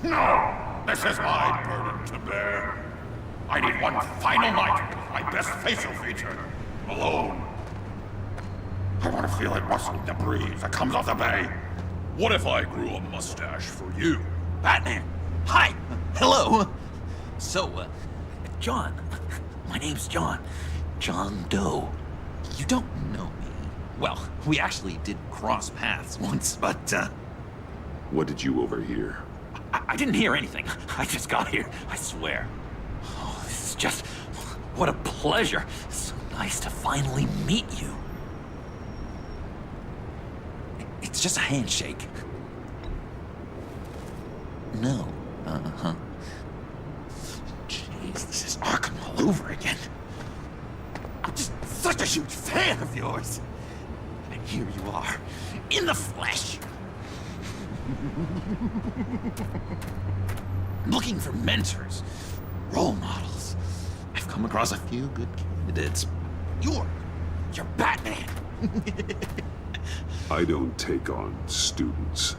No! This is my burden to bear. I need one final night with my best facial feature. Alone. I want to feel it rustling the breeze that comes off the bay. What if I grew a mustache for you? Batman! Hi! Hello! So, John. My name's John. John Doe. You don't know me. Well, we actually did cross paths once, but, What did you overhear? I didn't hear anything. I just got here, I swear. Oh, this is just... what a pleasure. So nice to finally meet you. It's just a handshake. No. Uh-huh. Jeez, this is Arkham all over again. I'm just such a huge fan of yours. And here you are, in the flesh. Looking for mentors, role models. I've come across a few good candidates. You're Batman. I don't take on students.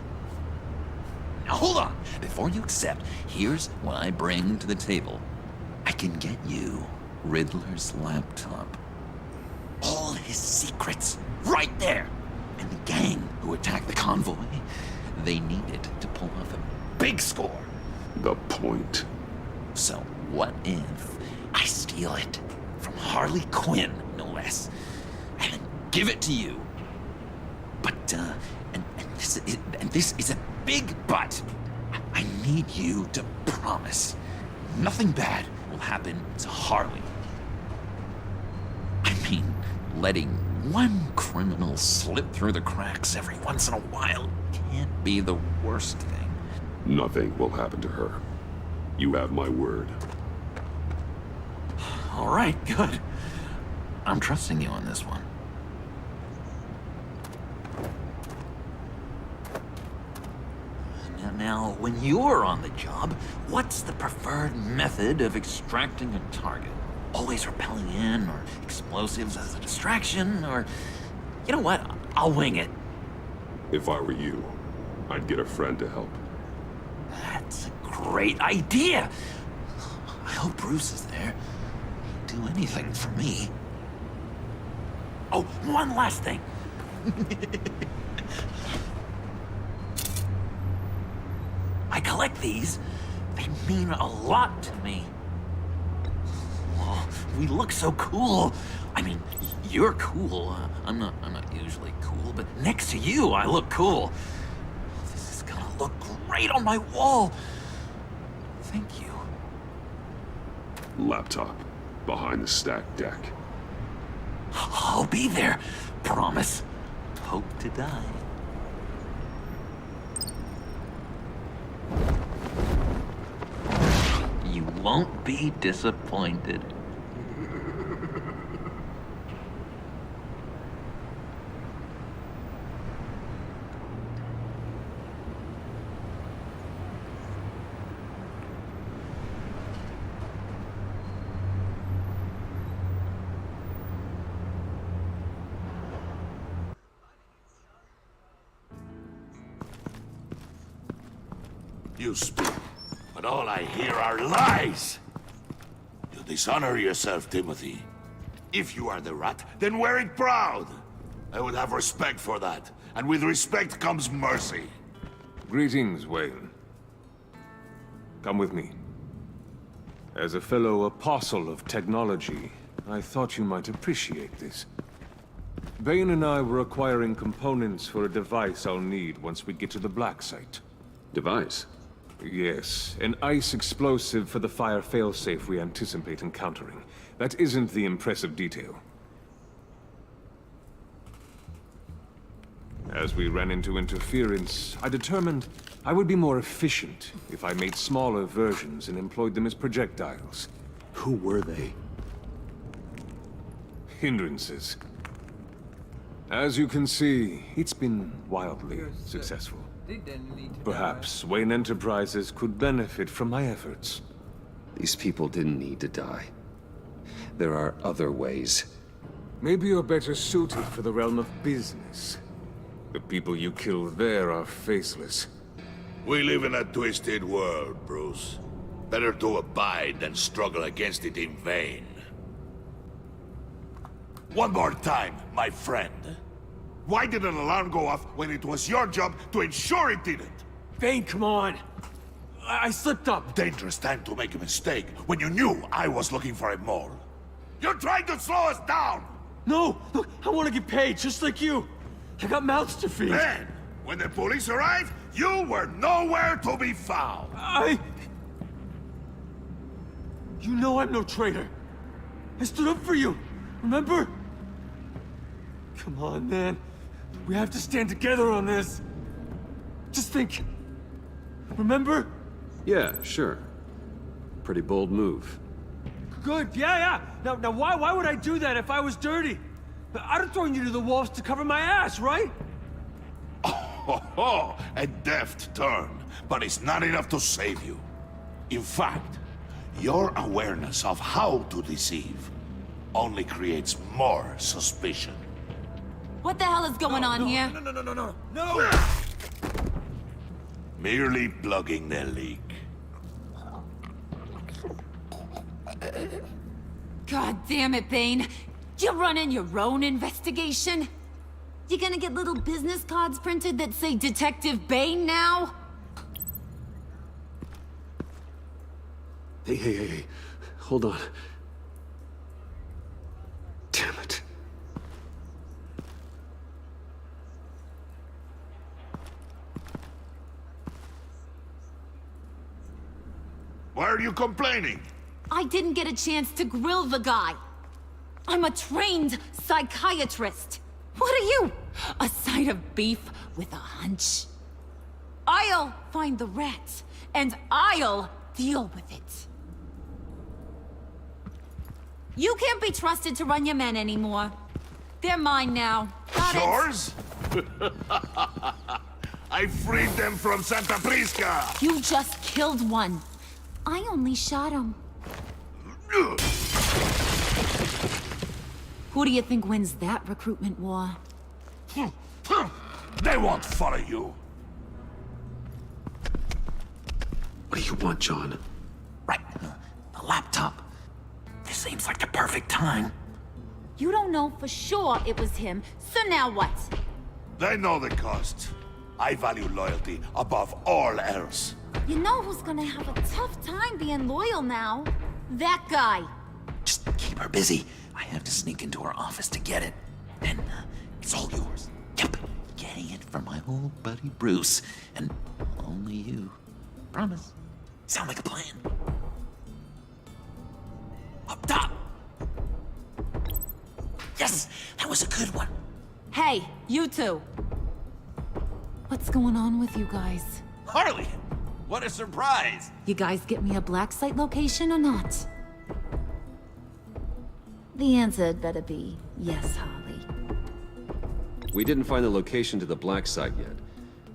Now hold on. Before you accept, here's what I bring to the table. I can get you Riddler's laptop. All his secrets, right there. And the gang who attacked the convoy, they needed to pull off a big score. The point. So what if I steal it from Harley Quinn, no less, and then give it to you? But, and this is a big but. I need you to promise nothing bad will happen to Harley. I mean, letting one criminal slip through the cracks every once in a while can't be the worst thing. Nothing will happen to her. You have my word. All right, good. I'm trusting you on this one. Now, when you're on the job, what's the preferred method of extracting a target? Always rappelling in, or explosives as a distraction, or... You know what? I'll wing it. If I were you, I'd get a friend to help. That's a great idea! I hope Bruce is there. He'd do anything for me. Oh, one last thing. I collect these. They mean a lot to me. Oh, we look so cool. I mean, you're cool. I'm not usually cool, but next to you, I look cool. This is gonna look great on my wall. Thank you. Laptop. Behind the stacked deck. I'll be there. Promise. Hope to die. You won't be disappointed. You speak, but all I hear are lies! You dishonor yourself, Timothy. If you are the rat, then wear it proud! I would have respect for that, and with respect comes mercy. Greetings, Wayne. Come with me. As a fellow apostle of technology, I thought you might appreciate this. Bane and I were acquiring components for a device I'll need once we get to the Black Site. Device? Yes, an ice explosive for the fire failsafe we anticipate encountering. That isn't the impressive detail. As we ran into interference, I determined I would be more efficient if I made smaller versions and employed them as projectiles. Who were they? Hindrances. As you can see, it's been wildly successful. Perhaps Wayne Enterprises could benefit from my efforts. These people didn't need to die. There are other ways. Maybe you're better suited for the realm of business. The people you kill there are faceless. We live in a twisted world, Bruce. Better to abide than struggle against it in vain. One more time, my friend. Why did an alarm go off when it was your job to ensure it didn't? Bane, come on! I slipped up! Dangerous time to make a mistake when you knew I was looking for a mole. You're trying to slow us down! No! Look, I want to get paid, just like you! I got mouths to feed! Then, when the police arrived, you were nowhere to be found! You know I'm no traitor! I stood up for you, remember? Come on, man. We have to stand together on this. Just think. Remember? Yeah, sure. Pretty bold move. Good, yeah. Now why would I do that if I was dirty? I'd have thrown you to the wolves to cover my ass, right? Oh, a deft turn, but it's not enough to save you. In fact, your awareness of how to deceive only creates more suspicion. What the hell is going on here? No! Merely plugging the leak. God damn it, Bane. You're running your own investigation? You gonna get little business cards printed that say Detective Bane now? Hey. Hold on. Damn it. Why are you complaining? I didn't get a chance to grill the guy. I'm a trained psychiatrist. What are you? A side of beef with a hunch? I'll find the rat, and I'll deal with it. You can't be trusted to run your men anymore. They're mine now. Got it? Yours? I freed them from Santa Prisca! You just killed one. I only shot him. Who do you think wins that recruitment war? They won't follow you. What do you want, John? Right. The laptop. This seems like the perfect time. You don't know for sure it was him, so now what? They know the cost. I value loyalty above all else. You know who's gonna have a tough time being loyal now? That guy. Just keep her busy. I have to sneak into her office to get it. Then, it's all yours. Yep. Getting it from my old buddy Bruce. And only you. Promise. Sound like a plan. Up top! Yes! That was a good one. Hey, you two. What's going on with you guys? Harley! What a surprise! You guys get me a black site location or not? The answer had better be yes, Harley. We didn't find the location to the black site yet,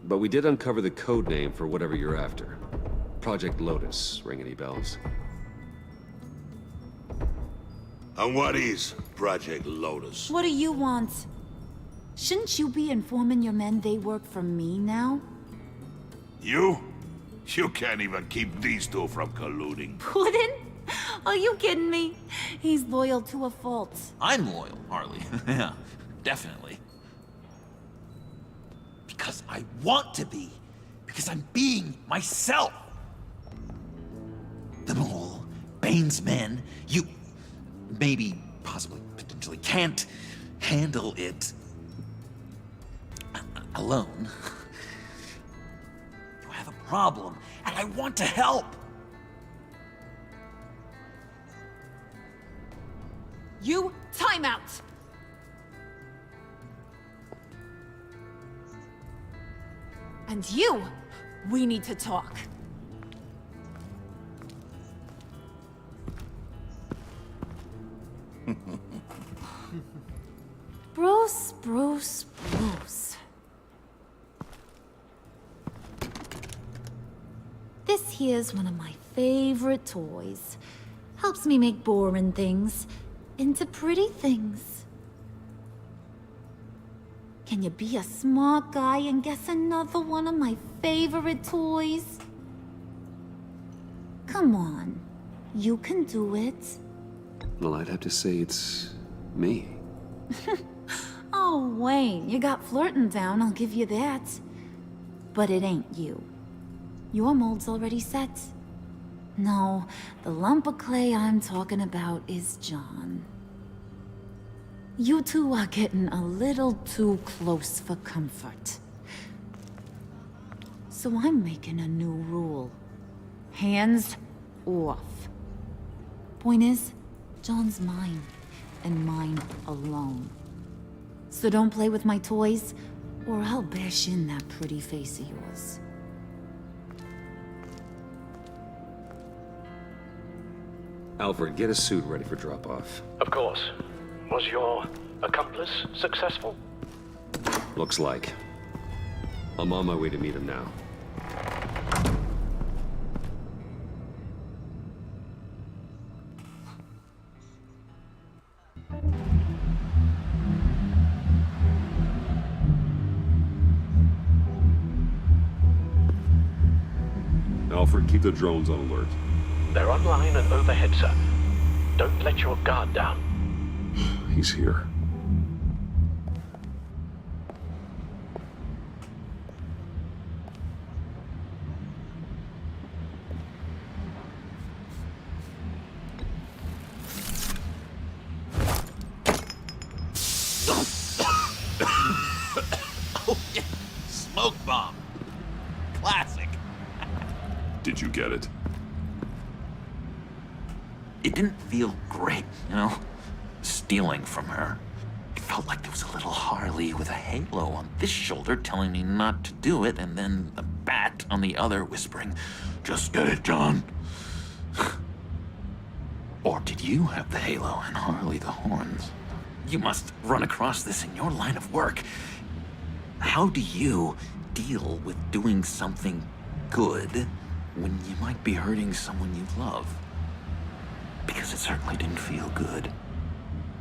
but we did uncover the code name for whatever you're after. Project Lotus. Ring any bells? And what is Project Lotus? What do you want? Shouldn't you be informing your men they work for me now? You? You can't even keep these two from colluding. Puddin'? Are you kidding me? He's loyal to a fault. I'm loyal, Harley. Yeah, definitely. Because I want to be. Because I'm being myself. The mole, Bane's men, you maybe, possibly, potentially can't handle it alone. You have a problem, and I want to help. You, time out! And you, we need to talk. Bruce. This here's one of my favorite toys. Helps me make boring things into pretty things. Can you be a smart guy and guess another one of my favorite toys? Come on, you can do it. Well, I'd have to say it's me. Oh, Wayne, you got flirting down, I'll give you that. But it ain't you. Your mold's already set. No, the lump of clay I'm talking about is John. You two are getting a little too close for comfort. So I'm making a new rule. Hands off. Point is, John's mine, and mine alone. So don't play with my toys, Or I'll bash in that pretty face of yours. Alfred, get a suit ready for drop-off. Of course. Was your accomplice successful? Looks like. I'm on my way to meet him now. Alfred, keep the drones on alert. They're online and overhead, sir. Don't let your guard down. He's here. Oh, yeah. Smoke bomb. Classic. Did you get it? It didn't feel great, you know? Stealing from her. It felt like there was a little Harley with a halo on this shoulder telling me not to do it, and then a bat on the other whispering, "Just get it, John." Or did you have the halo and Harley the horns? You must run across this in your line of work. How do you deal with doing something good when you might be hurting someone you love? Because it certainly didn't feel good.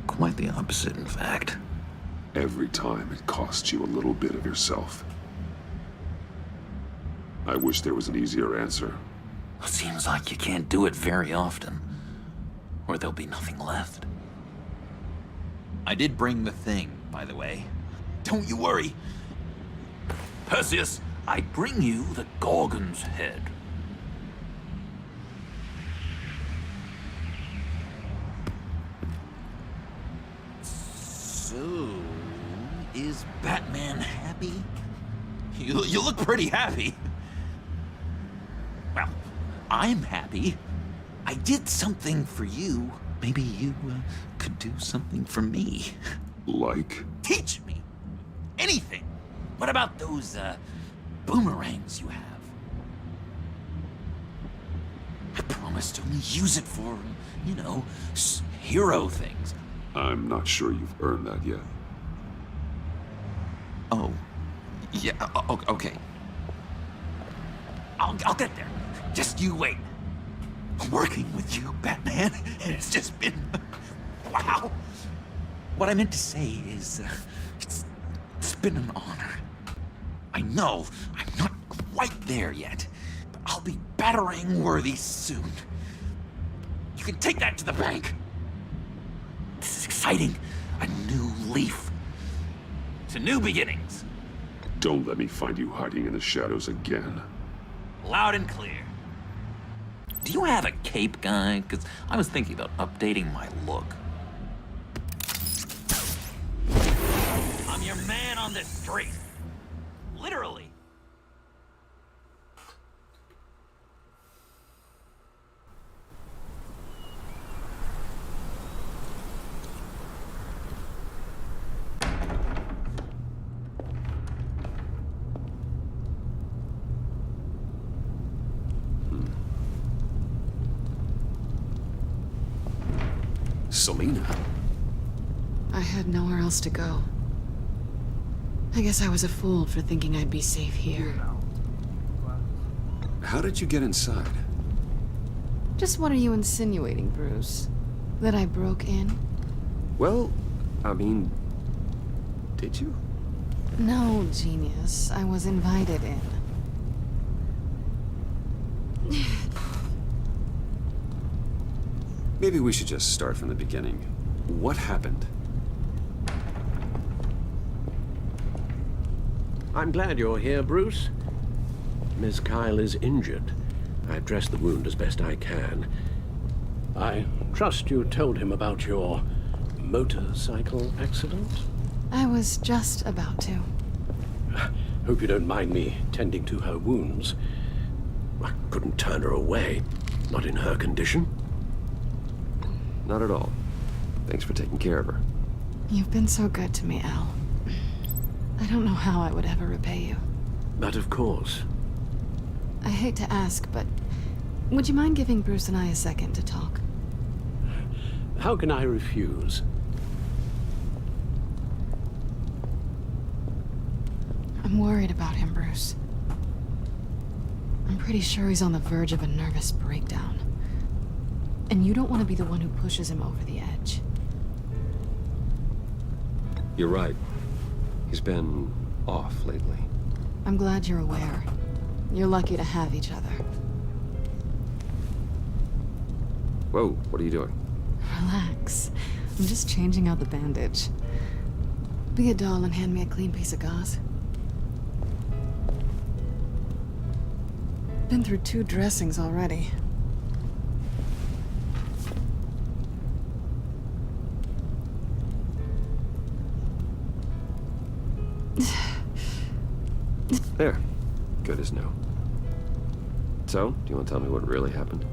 Quite the opposite, in fact. Every time it costs you a little bit of yourself. I wish there was an easier answer. It seems like you can't do it very often, or there'll be nothing left. I did bring the thing, by the way. Don't you worry. Perseus, I bring you the Gorgon's head. So, is Batman happy? You look pretty happy. Well, I'm happy. I did something for you. Maybe you could do something for me. Like? Teach me. Anything. What about those boomerangs you have? I promise to only use it for, you know, hero things. I'm not sure you've earned that yet. Oh. Yeah, okay. I'll get there. Just you wait. Working with you, Batman, it's just been... wow. What I meant to say is, it's been an honor. I know I'm not quite there yet, but I'll be battering worthy soon. You can take that to the bank. This is exciting. A new leaf. To new beginnings. Don't let me find you hiding in the shadows again. Loud and clear. Do you have a cape, guy? Because I was thinking about updating my look. I'm your man on this street. Literally. Selina? I had nowhere else to go. I guess I was a fool for thinking I'd be safe here. How did you get inside? Just what are you insinuating, Bruce? That I broke in? Well, I mean, did you? No, genius. I was invited in. Maybe we should just start from the beginning. What happened? I'm glad you're here, Bruce. Miss Kyle is injured. I've dressed the wound as best I can. I trust you told him about your motorcycle accident? I was just about to. Hope you don't mind me tending to her wounds. I couldn't turn her away, not in her condition. Not at all. Thanks for taking care of her. You've been so good to me, Al. I don't know how I would ever repay you. But of course. I hate to ask, but would you mind giving Bruce and I a second to talk? How can I refuse? I'm worried about him, Bruce. I'm pretty sure he's on the verge of a nervous breakdown. And you don't want to be the one who pushes him over the edge. You're right. He's been off lately. I'm glad you're aware. You're lucky to have each other. Whoa, what are you doing? Relax. I'm just changing out the bandage. Be a doll and hand me a clean piece of gauze. Been through 2 dressings already. There. Good as new. So, do you want to tell me what really happened?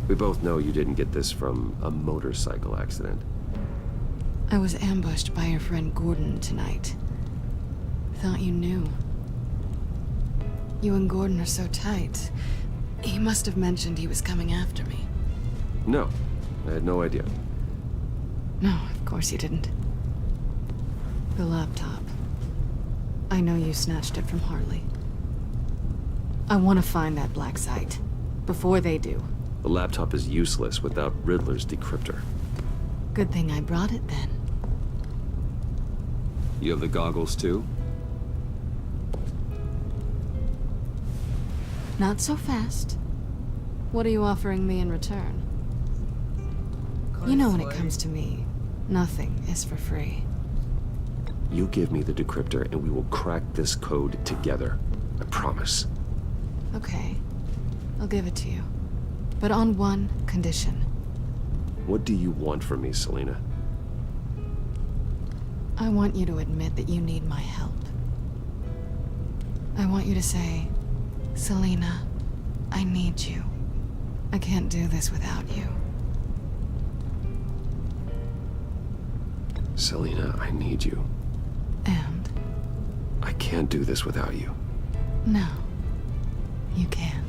We both know you didn't get this from a motorcycle accident. I was ambushed by your friend Gordon tonight. Thought you knew. You and Gordon are so tight. He must have mentioned he was coming after me. No, I had no idea. No, of course you didn't. The laptop. I know you snatched it from Harley. I want to find that black site. Before they do. The laptop is useless without Riddler's decryptor. Good thing I brought it then. You have the goggles too? Not so fast. What are you offering me in return? You know when it comes to me, nothing is for free. You give me the decryptor and we will crack this code together. I promise. Okay. I'll give it to you. But on one condition. What do you want from me, Selina? I want you to admit that you need my help. I want you to say, Selina, I need you. I can't do this without you. Selina, I need you. And? I can't do this without you. No, you can't.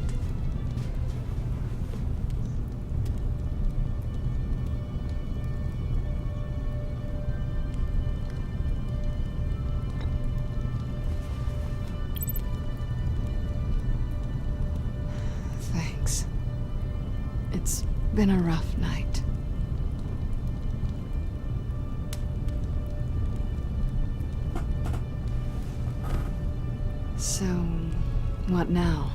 Thanks. It's been a rough night. So, what now?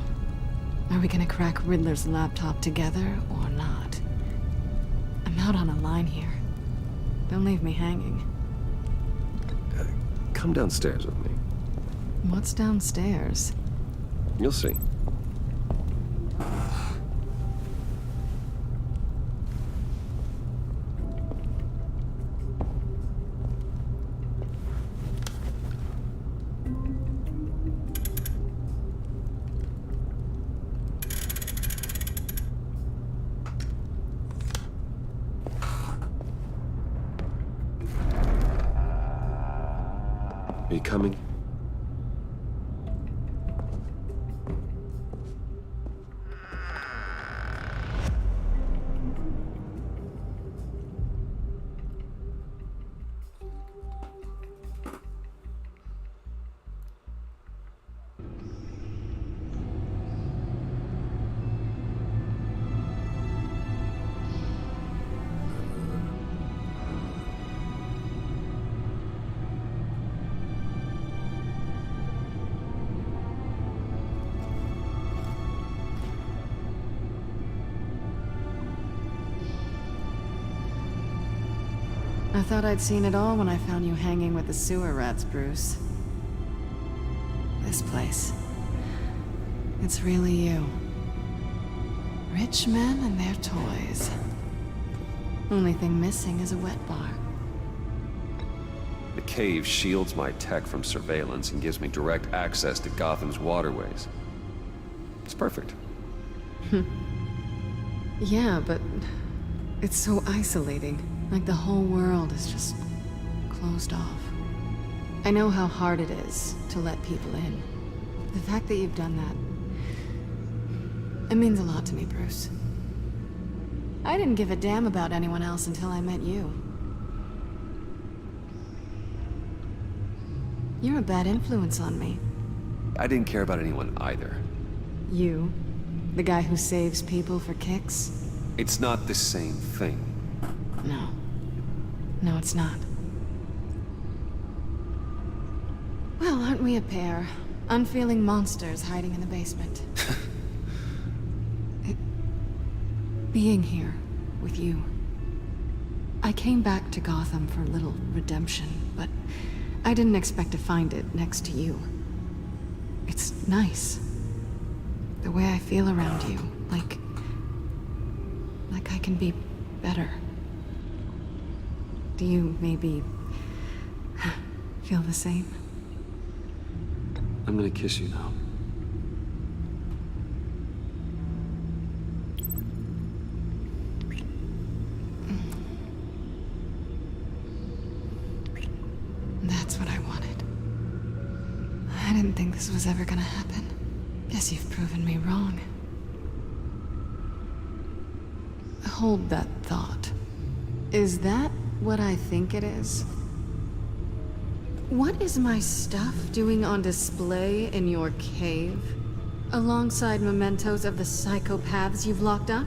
Are we gonna crack Riddler's laptop together or not? I'm out on a line here. Don't leave me hanging. Come downstairs with me. What's downstairs? You'll see. Are you coming? I thought I'd seen it all when I found you hanging with the sewer rats, Bruce. This place. It's really you. Rich men and their toys. Only thing missing is a wet bar. The cave shields my tech from surveillance and gives me direct access to Gotham's waterways. It's perfect. Yeah, but it's so isolating. Like the whole world is just closed off. I know how hard it is to let people in. The fact that you've done that, it means a lot to me, Bruce. I didn't give a damn about anyone else until I met you. You're a bad influence on me. I didn't care about anyone either. You? The guy who saves people for kicks? It's not the same thing. No. No, it's not. Well, aren't we a pair? Unfeeling monsters hiding in the basement. Being here with you. I came back to Gotham for a little redemption, but I didn't expect to find it next to you. It's nice. The way I feel around you, like I can be better. Do you maybe feel the same? I'm gonna kiss you now. That's what I wanted. I didn't think this was ever gonna happen. Guess you've proven me wrong. Hold that thought. Is that what I think it is? What is my stuff doing on display in your cave? Alongside mementos of the psychopaths you've locked up?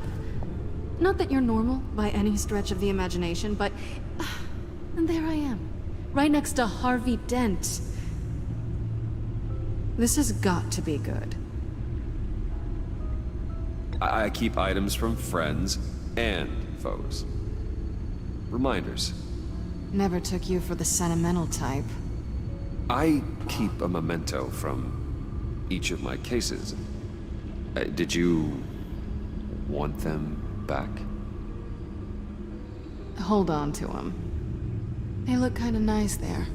Not that you're normal by any stretch of the imagination, but and there I am, right next to Harvey Dent. This has got to be good. I keep items from friends and foes. Reminders. Never took you for the sentimental type. I keep a memento from each of my cases. Did you want them back? Hold on to them. They look kind of nice there.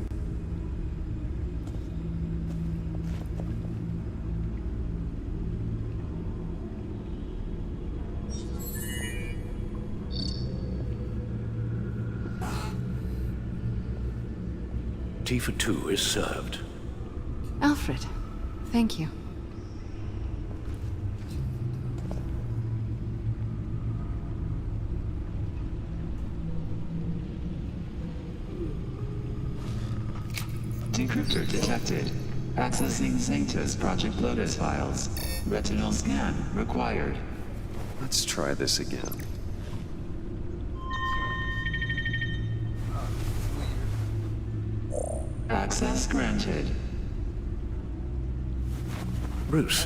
Tea for two is served. Alfred, thank you. Decryptor detected. Accessing Sanctus Project Lotus files. Retinal scan required. Let's try this again. Access granted. Bruce,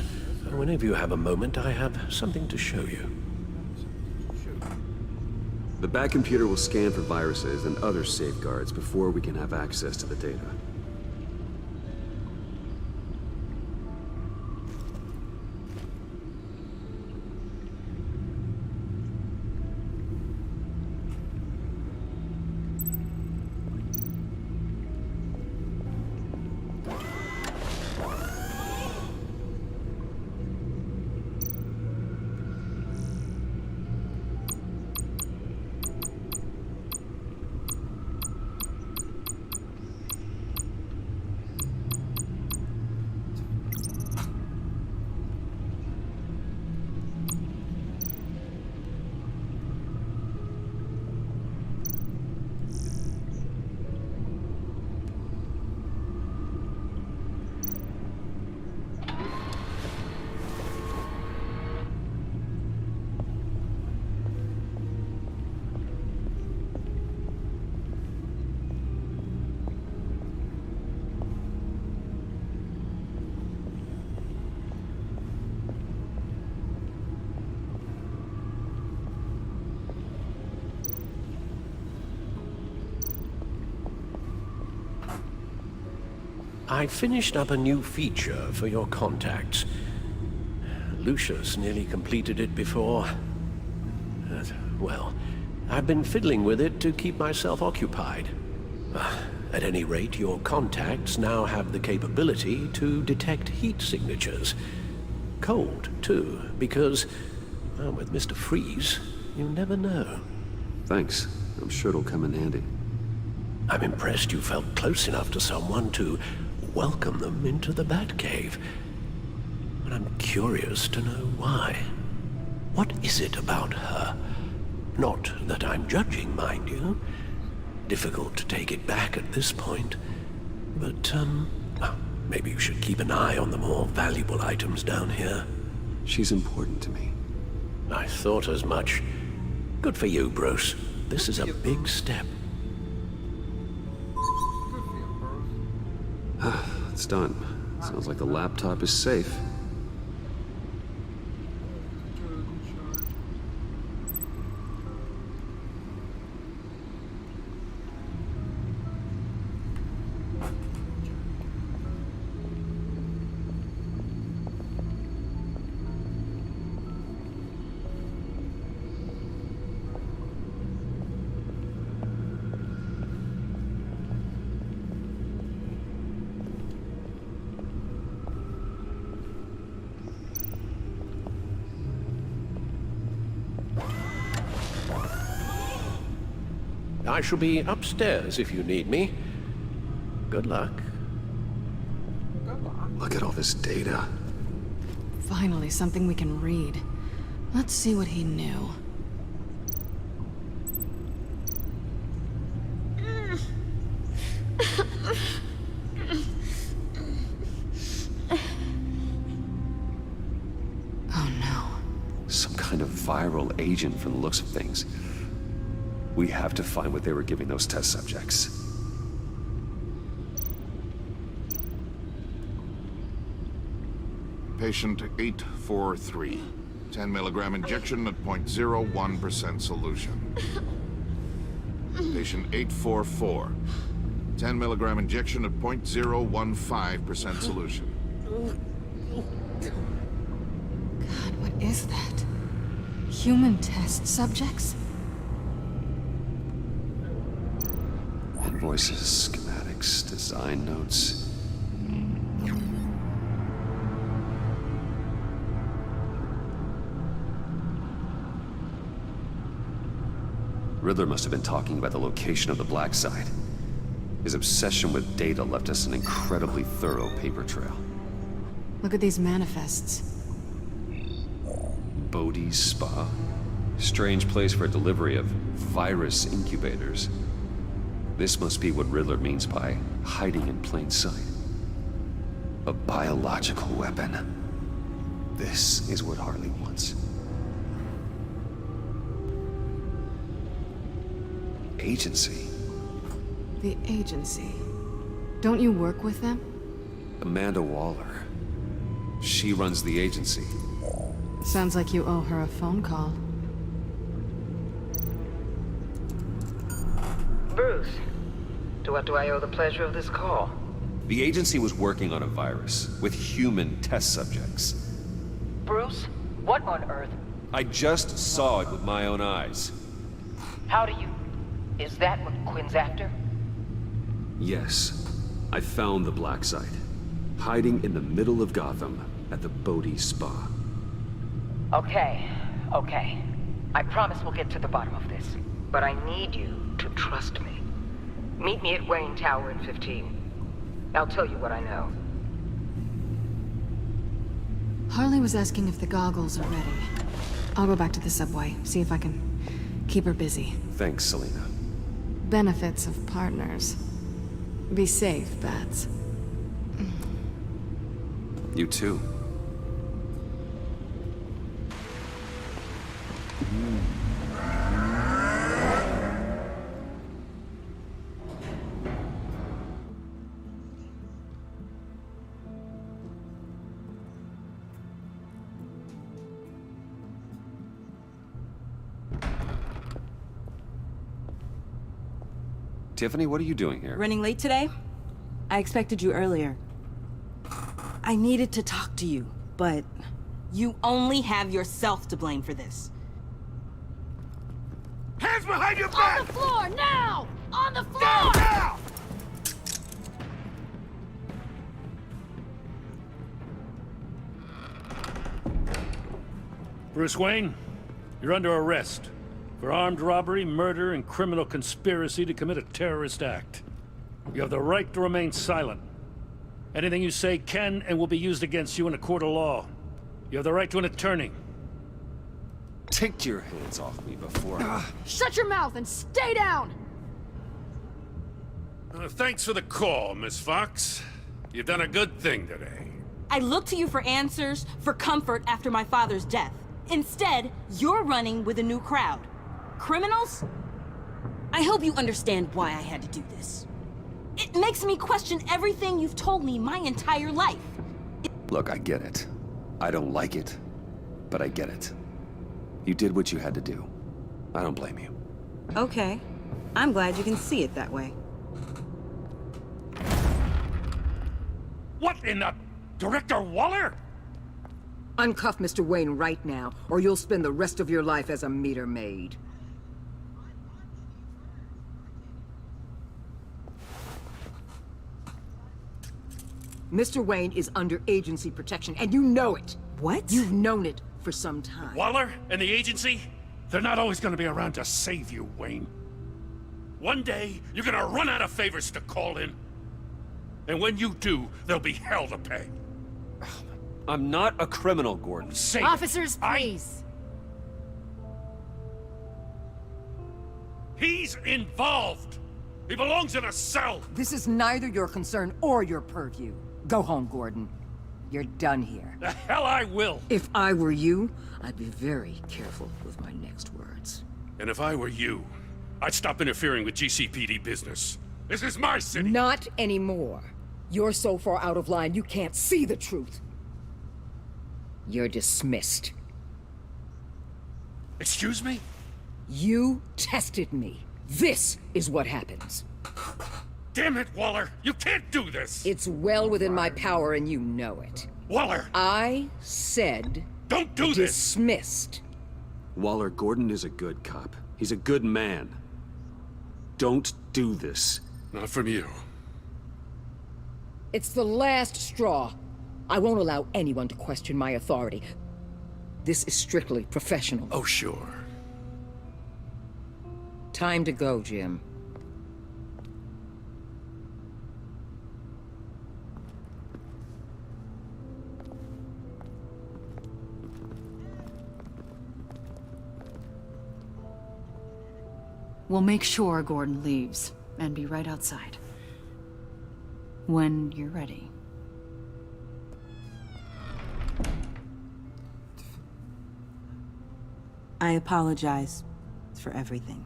whenever you have a moment, I have something to show you. The back computer will scan for viruses and other safeguards before we can have access to the data. I finished up a new feature for your contacts. Lucius nearly completed it before. Well, I've been fiddling with it to keep myself occupied. At any rate, your contacts now have the capability to detect heat signatures. Cold, too, because, well, with Mr. Freeze, you never know. Thanks. I'm sure it'll come in handy. I'm impressed you felt close enough to someone to welcome them into the Batcave. But I'm curious to know why. What is it about her? Not that I'm judging, mind you. Difficult to take it back at this point. But, well, maybe you should keep an eye on the more valuable items down here. She's important to me. I thought as much. Good for you, Bruce. This is a big step. It's done. Sounds like the laptop is safe. I shall be upstairs if you need me. Good luck. Look at all this data. Finally, something we can read. Let's see what he knew. Oh no. Some kind of viral agent from the looks of things. We have to find what they were giving those test subjects. Patient 843. 10 milligram injection at 0.01% solution. Patient 844. 10 milligram injection at 0.015% solution. God, what is that? Human test subjects? Invoices, schematics, design notes. Riddler must have been talking about the location of the black site. His obsession with data left us an incredibly thorough paper trail. Look at these manifests. Bodhi's Spa? Strange place for a delivery of virus incubators. This must be what Riddler means by hiding in plain sight. A biological weapon. This is what Harley wants. Agency. The agency. Don't you work with them? Amanda Waller. She runs the agency. Sounds like you owe her a phone call. Bruce, to what do I owe the pleasure of this call? The agency was working on a virus with human test subjects. Bruce, what on earth? I just saw it with my own eyes. How do you... Is that what Quinn's after? Yes. I found the black site. Hiding in the middle of Gotham at the Bodhi Spa. Okay. I promise we'll get to the bottom of this. But I need you to trust me. Meet me at Wayne Tower in 15. I'll tell you what I know. Harley was asking if the goggles are ready. I'll go back to the subway, see if I can keep her busy. Thanks, Selena. Benefits of partners. Be safe, Bats. You too. Tiffany, what are you doing here? Running late today? I expected you earlier. I needed to talk to you, but you only have yourself to blame for this. Hands behind your back! On the floor, now! On the floor! Down, now! Bruce Wayne, you're under arrest. for armed robbery, murder, and criminal conspiracy to commit a terrorist act. You have the right to remain silent. Anything you say can and will be used against you in a court of law. You have the right to an attorney. Take your hands off me before Shut your mouth and stay down! Thanks for the call, Miss Fox. You've done a good thing today. I looked to you for answers, for comfort after my father's death. Instead, you're running with a new crowd. Criminals? I hope you understand why I had to do this. It makes me question everything you've told me my entire life. Look, I get it. I don't like it, but I get it. You did what you had to do. I don't blame you. Okay. I'm glad you can see it that way. What in the... Director Waller? Uncuff Mr. Wayne right now, or you'll spend the rest of your life as a meter maid. Mr. Wayne is under agency protection, and you know it. What? You've known it for some time. Waller and the agency? They're not always gonna be around to save you, Wayne. One day, you're gonna run out of favors to call in. And when you do, there'll be hell to pay. I'm not a criminal, Gordon. Say Officers, please. He's involved. He belongs in a cell. This is neither your concern or your purview. Go home, Gordon. You're done here. The hell I will. If I were you, I'd be very careful with my next words. And if I were you, I'd stop interfering with GCPD business. This is my city. Not anymore. You're so far out of line, you can't see the truth. You're dismissed. Excuse me? You tested me. This is what happens. Damn it, Waller! You can't do this! It's well within my power and you know it. Waller! I said... Don't do this! Dismissed. Waller, Gordon is a good cop. He's a good man. Don't do this. Not from you. It's the last straw. I won't allow anyone to question my authority. This is strictly professional. Oh, sure. Time to go, Jim. We'll make sure Gordon leaves, and be right outside. When you're ready. I apologize for everything.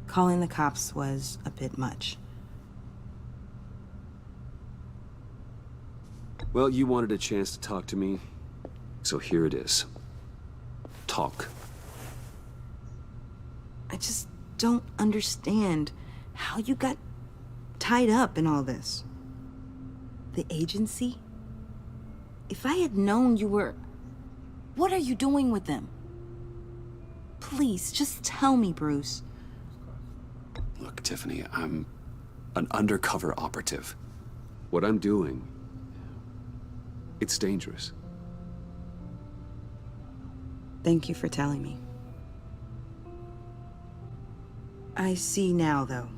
Calling the cops was a bit much. Well, you wanted a chance to talk to me, so here it is. Talk. I just don't understand how you got tied up in all this. The agency? If I had known you were... What are you doing with them? Please, just tell me, Bruce. Look, Tiffany, I'm an undercover operative. What I'm doing, it's dangerous. Thank you for telling me. I see now, though.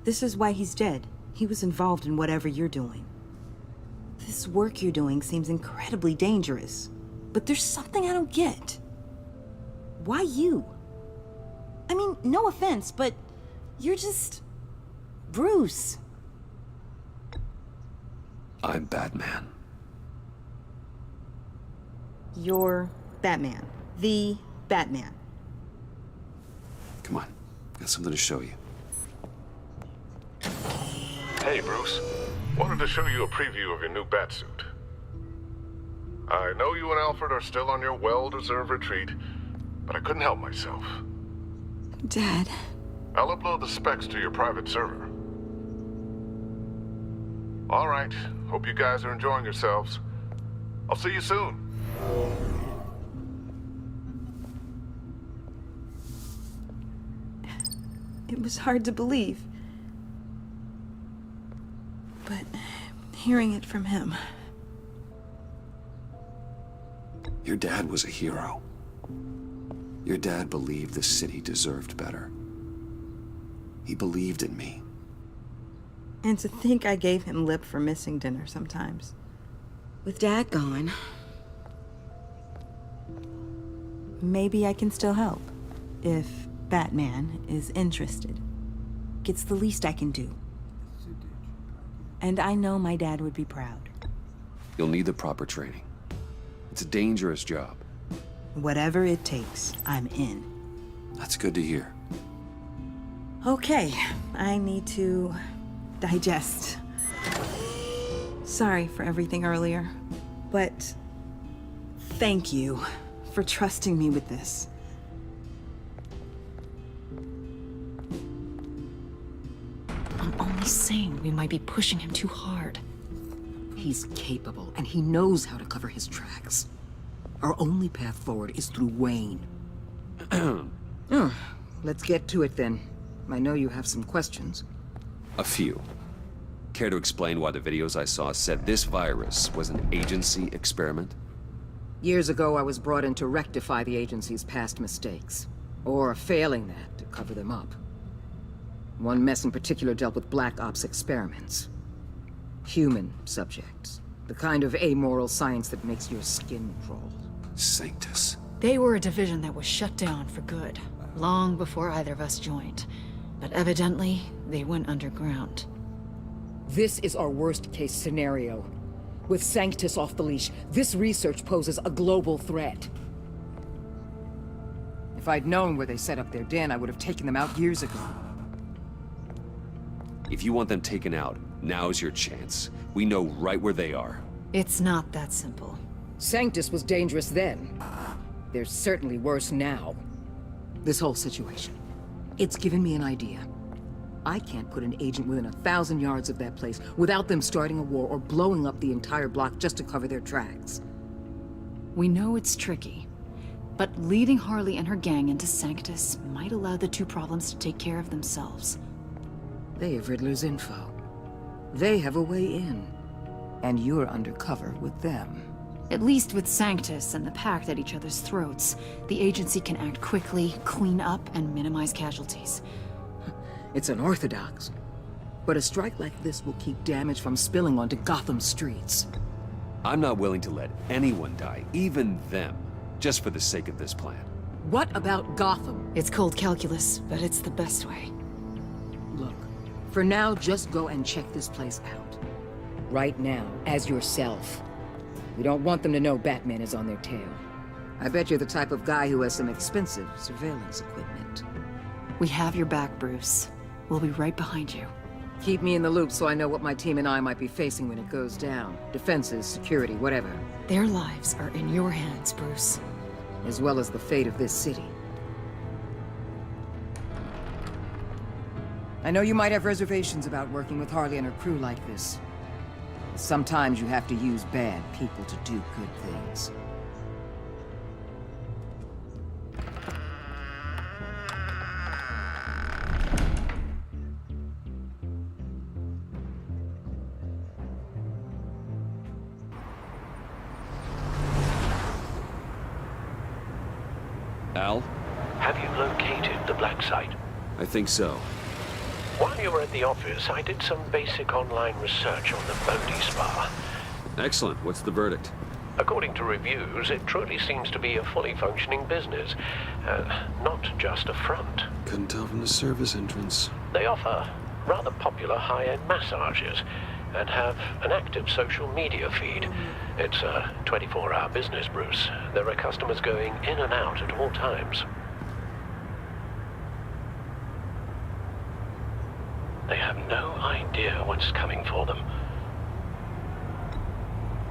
This is why he's dead. He was involved in whatever you're doing. This work you're doing seems incredibly dangerous. But there's something I don't get. Why you? I mean, no offense, but you're just... Bruce. I'm Batman. You're Batman. The Batman. Come on, got something to show you. Hey, Bruce. Wanted to show you a preview of your new batsuit. I know you and Alfred are still on your well-deserved retreat, but I couldn't help myself. Dad. I'll upload the specs to your private server. All right. Hope you guys are enjoying yourselves. I'll see you soon. It was hard to believe. But hearing it from him... Your dad was a hero. Your dad believed the city deserved better. He believed in me. And to think I gave him lip for missing dinner sometimes. With Dad gone, maybe I can still help. If Batman is interested. It's the least I can do. And I know my dad would be proud. You'll need the proper training. It's a dangerous job. Whatever it takes, I'm in. That's good to hear. Okay, I need to digest. Sorry for everything earlier, but thank you for trusting me with this. I'm only saying we might be pushing him too hard. He's capable, and he knows how to cover his tracks. Our only path forward is through Wayne. Let's get to it then. I know you have some questions. A few. Care to explain why the videos I saw said this virus was an agency experiment? Years ago, I was brought in to rectify the agency's past mistakes. Or, failing that, to cover them up. One mess in particular dealt with Black Ops experiments. Human subjects. The kind of amoral science that makes your skin crawl. Sanctus. They were a division that was shut down for good, long before either of us joined. But evidently, they went underground. This is our worst-case scenario. With Sanctus off the leash, this research poses a global threat. If I'd known where they set up their den, I would have taken them out years ago. If you want them taken out, now's your chance. We know right where they are. It's not that simple. Sanctus was dangerous then. They're certainly worse now. This whole situation. It's given me an idea. I can't put an agent within 1,000 yards of that place without them starting a war or blowing up the entire block just to cover their tracks. We know it's tricky, but leading Harley and her gang into Sanctus might allow the two problems to take care of themselves. They have Riddler's info. They have a way in. And you're undercover with them. At least with Sanctus and the Pact at each other's throats, the agency can act quickly, clean up, and minimize casualties. It's unorthodox. But a strike like this will keep damage from spilling onto Gotham streets. I'm not willing to let anyone die, even them, just for the sake of this plan. What about Gotham? It's cold calculus, but it's the best way. Look, for now, just go and check this place out. Right now, as yourself. We don't want them to know Batman is on their tail. I bet you're the type of guy who has some expensive surveillance equipment. We have your back, Bruce. We'll be right behind you. Keep me in the loop so I know what my team and I might be facing when it goes down. Defenses, security, whatever. Their lives are in your hands, Bruce. As well as the fate of this city. I know you might have reservations about working with Harley and her crew like this. Sometimes you have to use bad people to do good things. Al? Have you located the black site? I think so. While you were at the office, I did some basic online research on the Bodhi Spa. Excellent. What's the verdict? According to reviews, it truly seems to be a fully functioning business, not just a front. Couldn't tell from the service entrance. They offer rather popular high-end massages and have an active social media feed. It's a 24-hour business, Bruce. There are customers going in and out at all times. They have no idea what's coming for them.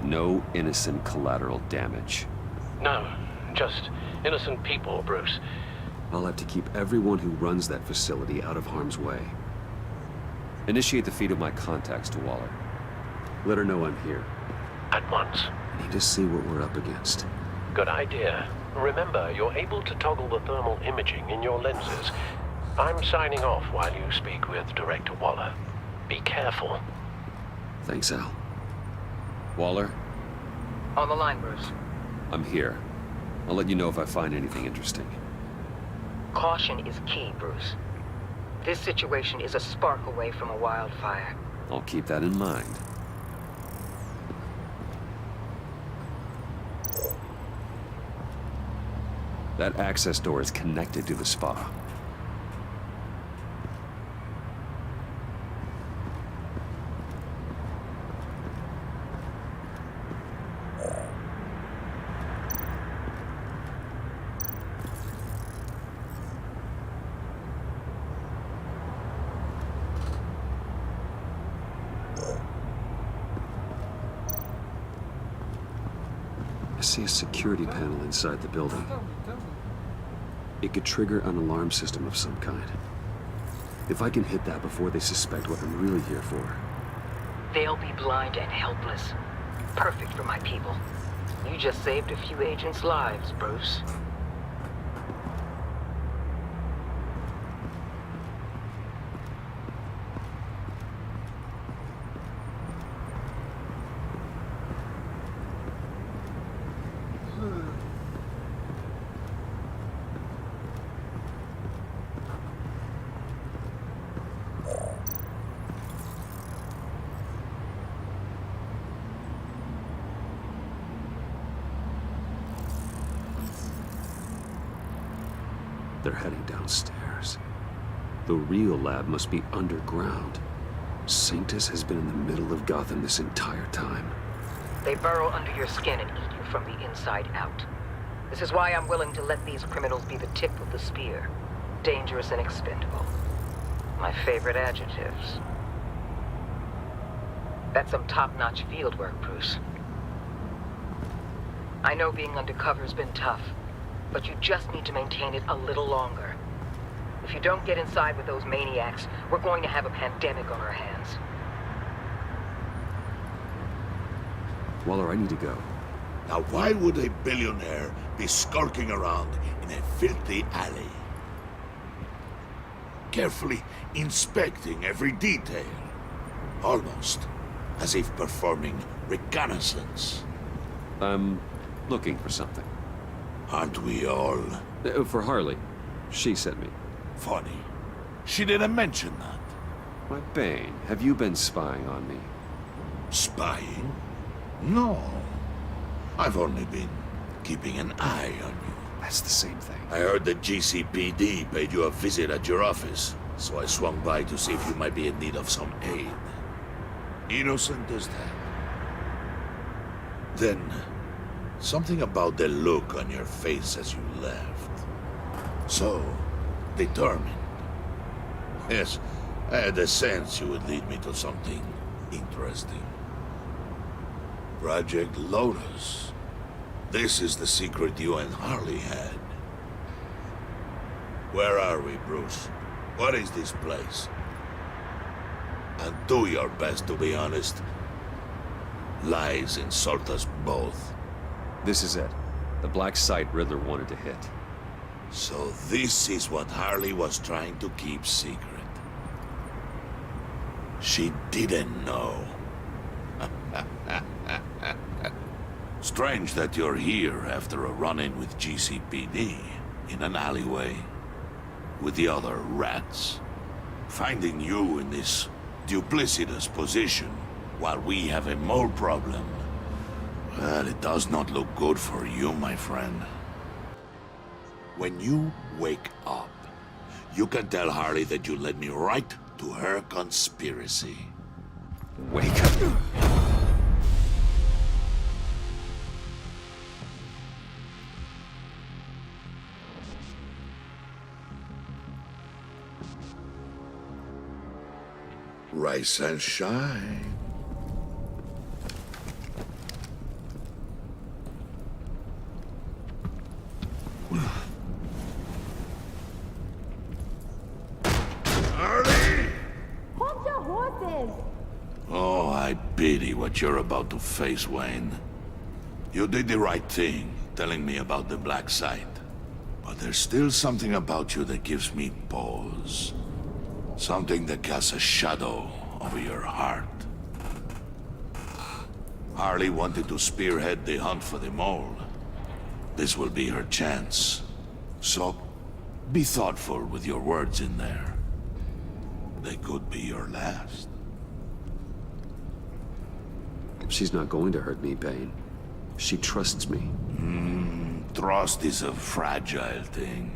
No innocent collateral damage. No, just innocent people, Bruce. I'll have to keep everyone who runs that facility out of harm's way. Initiate the feed of my contacts to Waller. Let her know I'm here. At once. I need to see what we're up against. Good idea. Remember, you're able to toggle the thermal imaging in your lenses. I'm signing off while you speak with Director Waller. Be careful. Thanks, Al. Waller? On the line, Bruce. I'm here. I'll let you know if I find anything interesting. Caution is key, Bruce. This situation is a spark away from a wildfire. I'll keep that in mind. That access door is connected to the spa. I see a security panel inside the building. It could trigger an alarm system of some kind. If I can hit that before they suspect what I'm really here for. They'll be blind and helpless. Perfect for my people. You just saved a few agents' lives, Bruce. They're heading downstairs. The real lab must be underground. Sanctus has been in the middle of Gotham this entire time. They burrow under your skin and eat you from the inside out. This is why I'm willing to let these criminals be the tip of the spear. Dangerous and expendable. My favorite adjectives. That's some top-notch field work, Bruce. I know being undercover's been tough, but you just need to maintain it a little longer. If you don't get inside with those maniacs, we're going to have a pandemic on our hands. Waller, I need to go. Now why would a billionaire be skulking around in a filthy alley? Carefully inspecting every detail. Almost as if performing reconnaissance. I'm looking for something. Aren't we all? For Harley. She sent me. Funny. She didn't mention that. Why, Bane, have you been spying on me? Spying? No. I've only been keeping an eye on you. That's the same thing. I heard the GCPD paid you a visit at your office, so I swung by to see if you might be in need of some aid. Innocent as that. Then, something about the look on your face as you left. So, determined. Yes, I had a sense you would lead me to something interesting. Project Lotus. This is the secret you and Harley had. Where are we, Bruce? What is this place? And do your best to be honest. Lies insult us both. This is it. The black site Riddler wanted to hit. So this is what Harley was trying to keep secret. She didn't know. Strange that you're here after a run-in with GCPD in an alleyway with the other rats. Finding you in this duplicitous position while we have a mole problem. Well, it does not look good for you, my friend. When you wake up, you can tell Harley that you led me right to her conspiracy. Wake up. Rise and shine. Harley! Hold your horses! Oh, I pity what you're about to face, Wayne. You did the right thing, telling me about the black site. But there's still something about you that gives me pause. Something that casts a shadow over your heart. Harley wanted to spearhead the hunt for the mole. This will be her chance. So, Be thoughtful with your words in there. They could be your last. She's not going to hurt me, Bane. She trusts me. Trust is a fragile thing.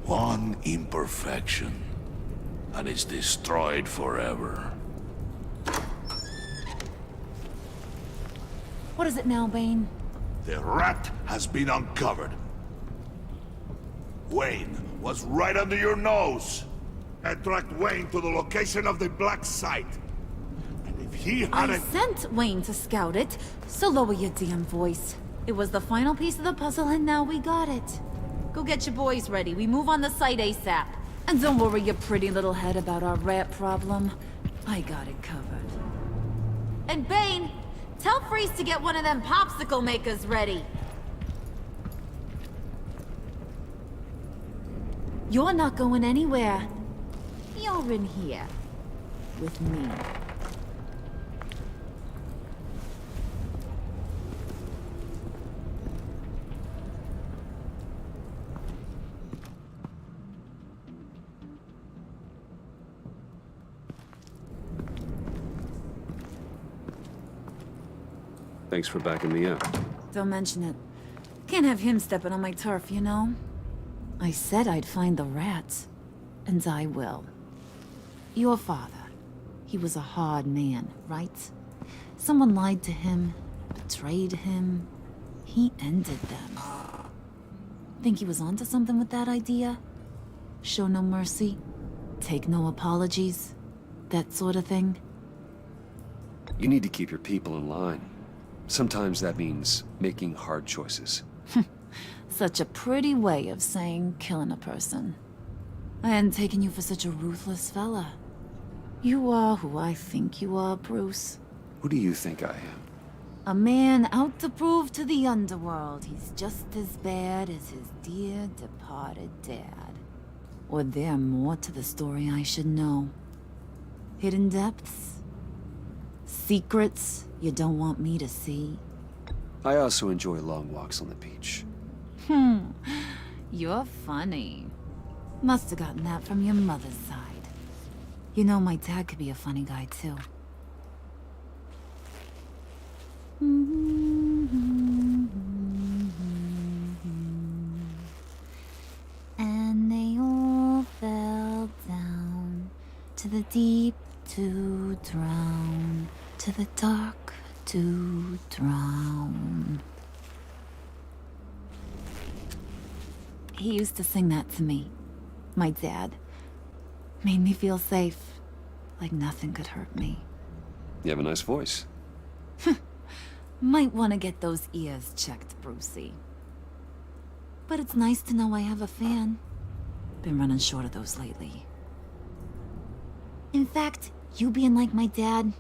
One imperfection, and it's destroyed forever. What is it now, Bane? The rat has been uncovered. Wayne was right under your nose. I tracked Wayne to the location of the black site. And if he I hadn't... sent Wayne to scout it, so lower your damn voice. It was the final piece of the puzzle, and now we got it. Go get your boys ready. We move on the site ASAP. And don't worry your pretty little head about our rat problem. I got it covered. And Bane, tell Freeze to get one of them popsicle makers ready. You're not going anywhere. You're in here. With me. Thanks for backing me up. Don't mention it. Can't have him stepping on my turf, you know? I said I'd find the rats. And I will. Your father. He was a hard man, right? Someone lied to him, betrayed him. He ended them. Think he was onto something with that idea? Show no mercy? Take no apologies? That sort of thing? You need to keep your people in line. Sometimes that means making hard choices. Such a pretty way of saying killing a person. I hadn't taken you for such a ruthless fella. You are who I think you are, Bruce. Who do you think I am? A man out to prove to the underworld he's just as bad as his dear departed dad. Or there more to the story I should know. Hidden depths? Secrets you don't want me to see? I also enjoy long walks on the beach. You're funny. Must have gotten that from your mother's side. You know, my dad could be a funny guy, too. And they all fell down to the deep to drown, to the dark to drown. He used to sing that to me. My dad. Made me feel safe. Like nothing could hurt me. You have a nice voice. Might want to get those ears checked, Brucey. But it's nice to know I have a fan. Been running short of those lately. In fact, you being like my dad,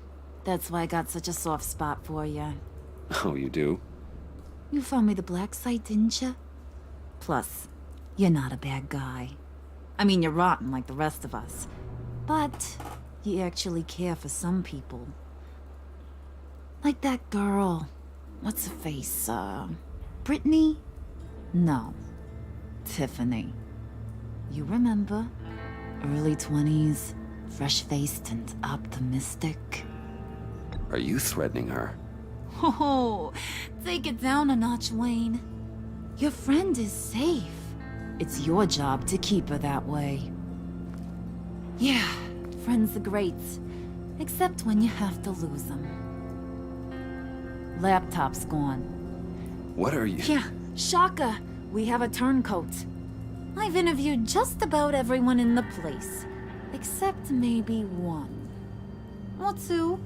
that's why I got such a soft spot for you. Oh, you do? You found me the black site, didn't you? Plus, you're not a bad guy. I mean, you're rotten like the rest of us. But you actually care for some people. Like that girl. What's her face? Brittany? No. Tiffany. You remember? Early 20s, fresh-faced and optimistic. Are you threatening her? Oh, take it down a notch, Wayne. Your friend is safe. It's your job to keep her that way. Yeah, friends are great. Except when you have to lose them. Laptop's gone. What are you... Yeah, shocker. We have a turncoat. I've interviewed just about everyone in the place. Except maybe one. Or two.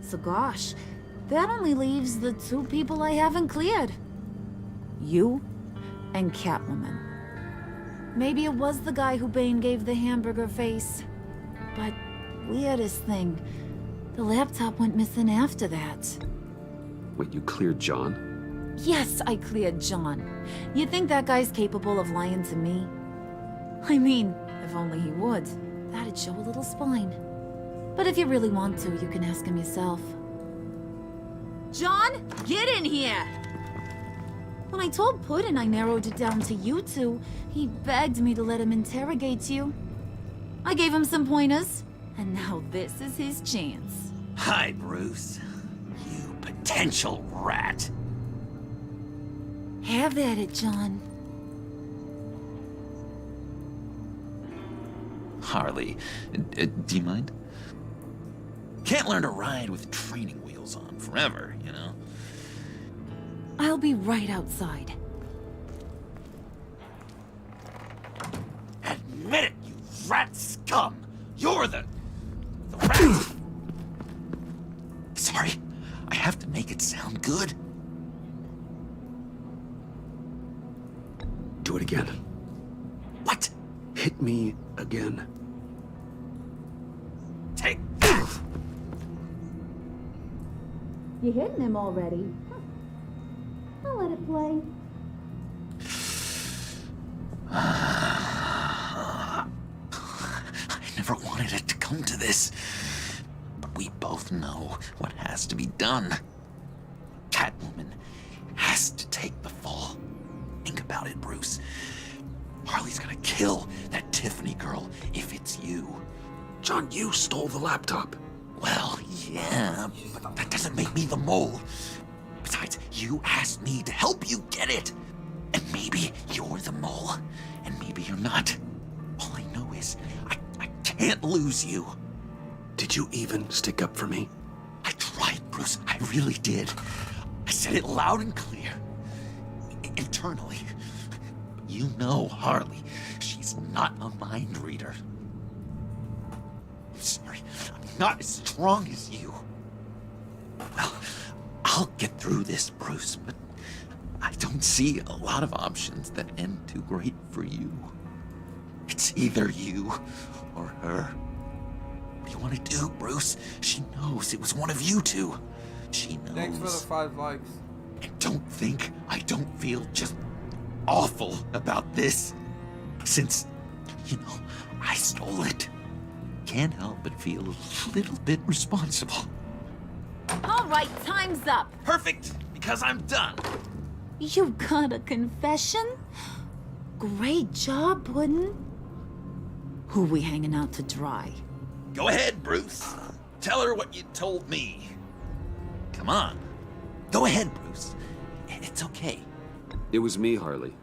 So gosh, that only leaves the two people I haven't cleared. You and Catwoman. Maybe it was the guy who Bane gave the hamburger face. But weirdest thing, the laptop went missing after that. Wait, you cleared John? Yes, I cleared John. You think that guy's capable of lying to me? I mean, if only he would. That'd show a little spine. But if you really want to, you can ask him yourself. John, get in here! When I told Puddin' I narrowed it down to you two, he begged me to let him interrogate you. I gave him some pointers, and now this is his chance. Hi, Bruce. You potential rat. Have at it, John. Harley, do you mind? Can't learn to ride with training wheels on forever, you know? I'll be right outside. Admit it, you rat scum! You're the rat! Sorry, I have to make it sound good. Do it again. What? Hit me again. Take You hitting him already? I'll let it play. I never wanted it to come to this. But we both know what has to be done. Catwoman has to take the fall. Think about it, Bruce. Harley's gonna kill that Tiffany girl if it's you. John, you stole the laptop. Well, yeah, but that doesn't make me the mole. Besides, you asked me to help you get it. And maybe you're the mole, and maybe you're not. All I know is I can't lose you. Did you even stick up for me? I tried, Bruce. I really did. I said it loud and clear. Internally. You know Harley. She's not a mind reader. I'm sorry. I'm not as strong as you. Well, I'll get through this, Bruce, but I don't see a lot of options that end too great for you. It's either you or her. What do you want to do, Bruce? She knows it was one of you two. She knows. Thanks for the 5 likes. And don't think I don't feel just awful about this. Since, you know, I stole it. Can't help but feel a little bit responsible. All right, time's up. Perfect, because I'm done. You got a confession? Great job, Puddin'. Who we hanging out to dry? Go ahead, Bruce. Tell her what you told me. Come on. Go ahead, Bruce. It's okay. It was me, Harley.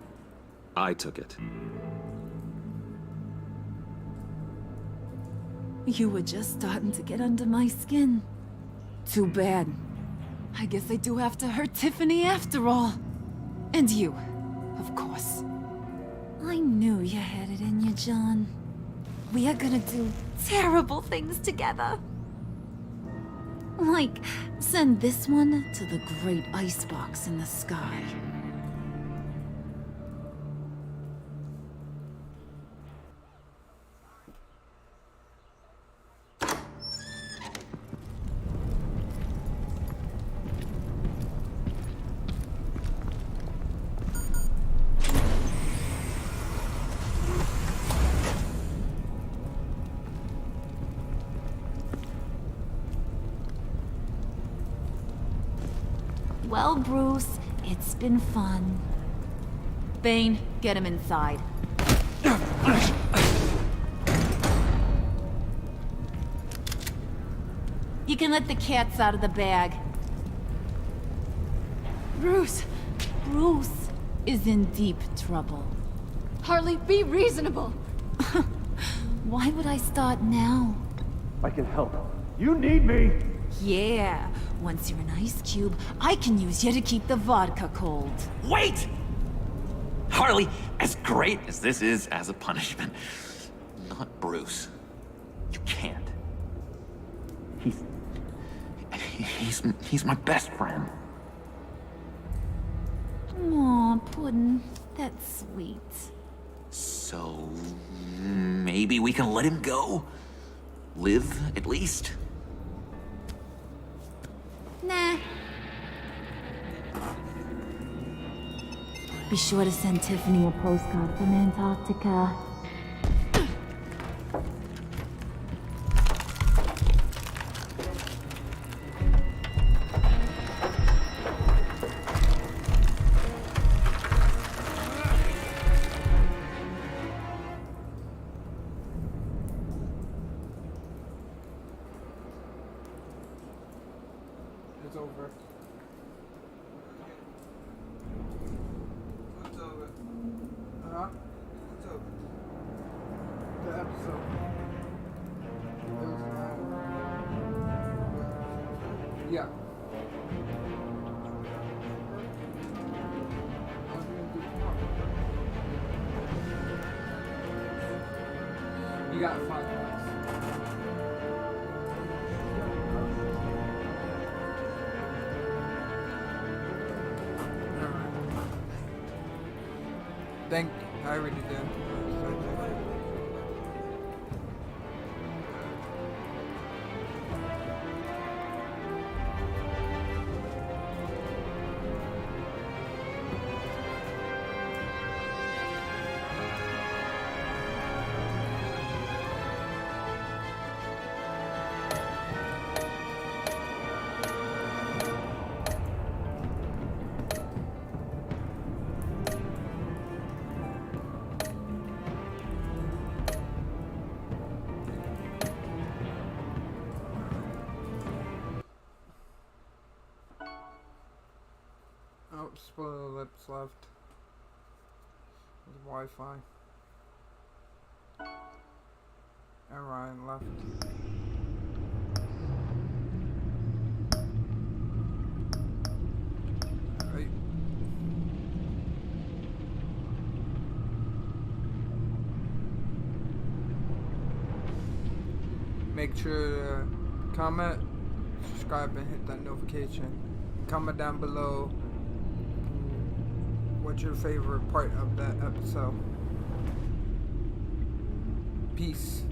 I took it. You were just starting to get under my skin. Too bad. I guess I do have to hurt Tiffany after all. And you, of course. I knew you had it in you, John. We are gonna do terrible things together. Like, send this one to the great icebox in the sky. Well, Bruce, it's been fun. Bane, get him inside. You can let the cats out of the bag. Bruce! Bruce is in deep trouble. Harley, be reasonable! Why would I start now? I can help. You need me! Yeah, once you're an ice cube, I can use you to keep the vodka cold. Wait! Harley, as great as this is as a punishment, not Bruce. You can't. He's my best friend. Aw, Puddin', that's sweet. So, maybe we can let him go? Live, at least? Nah. Be sure to send Tiffany a postcard from Antarctica. got 5 points. Alright. Thank you. I already did. Oh, spoiler lips left. There's Wi-Fi. And Ryan left. Alright. Make sure to comment, subscribe, and hit that notification. Comment down below what's your favorite part of that episode. Peace.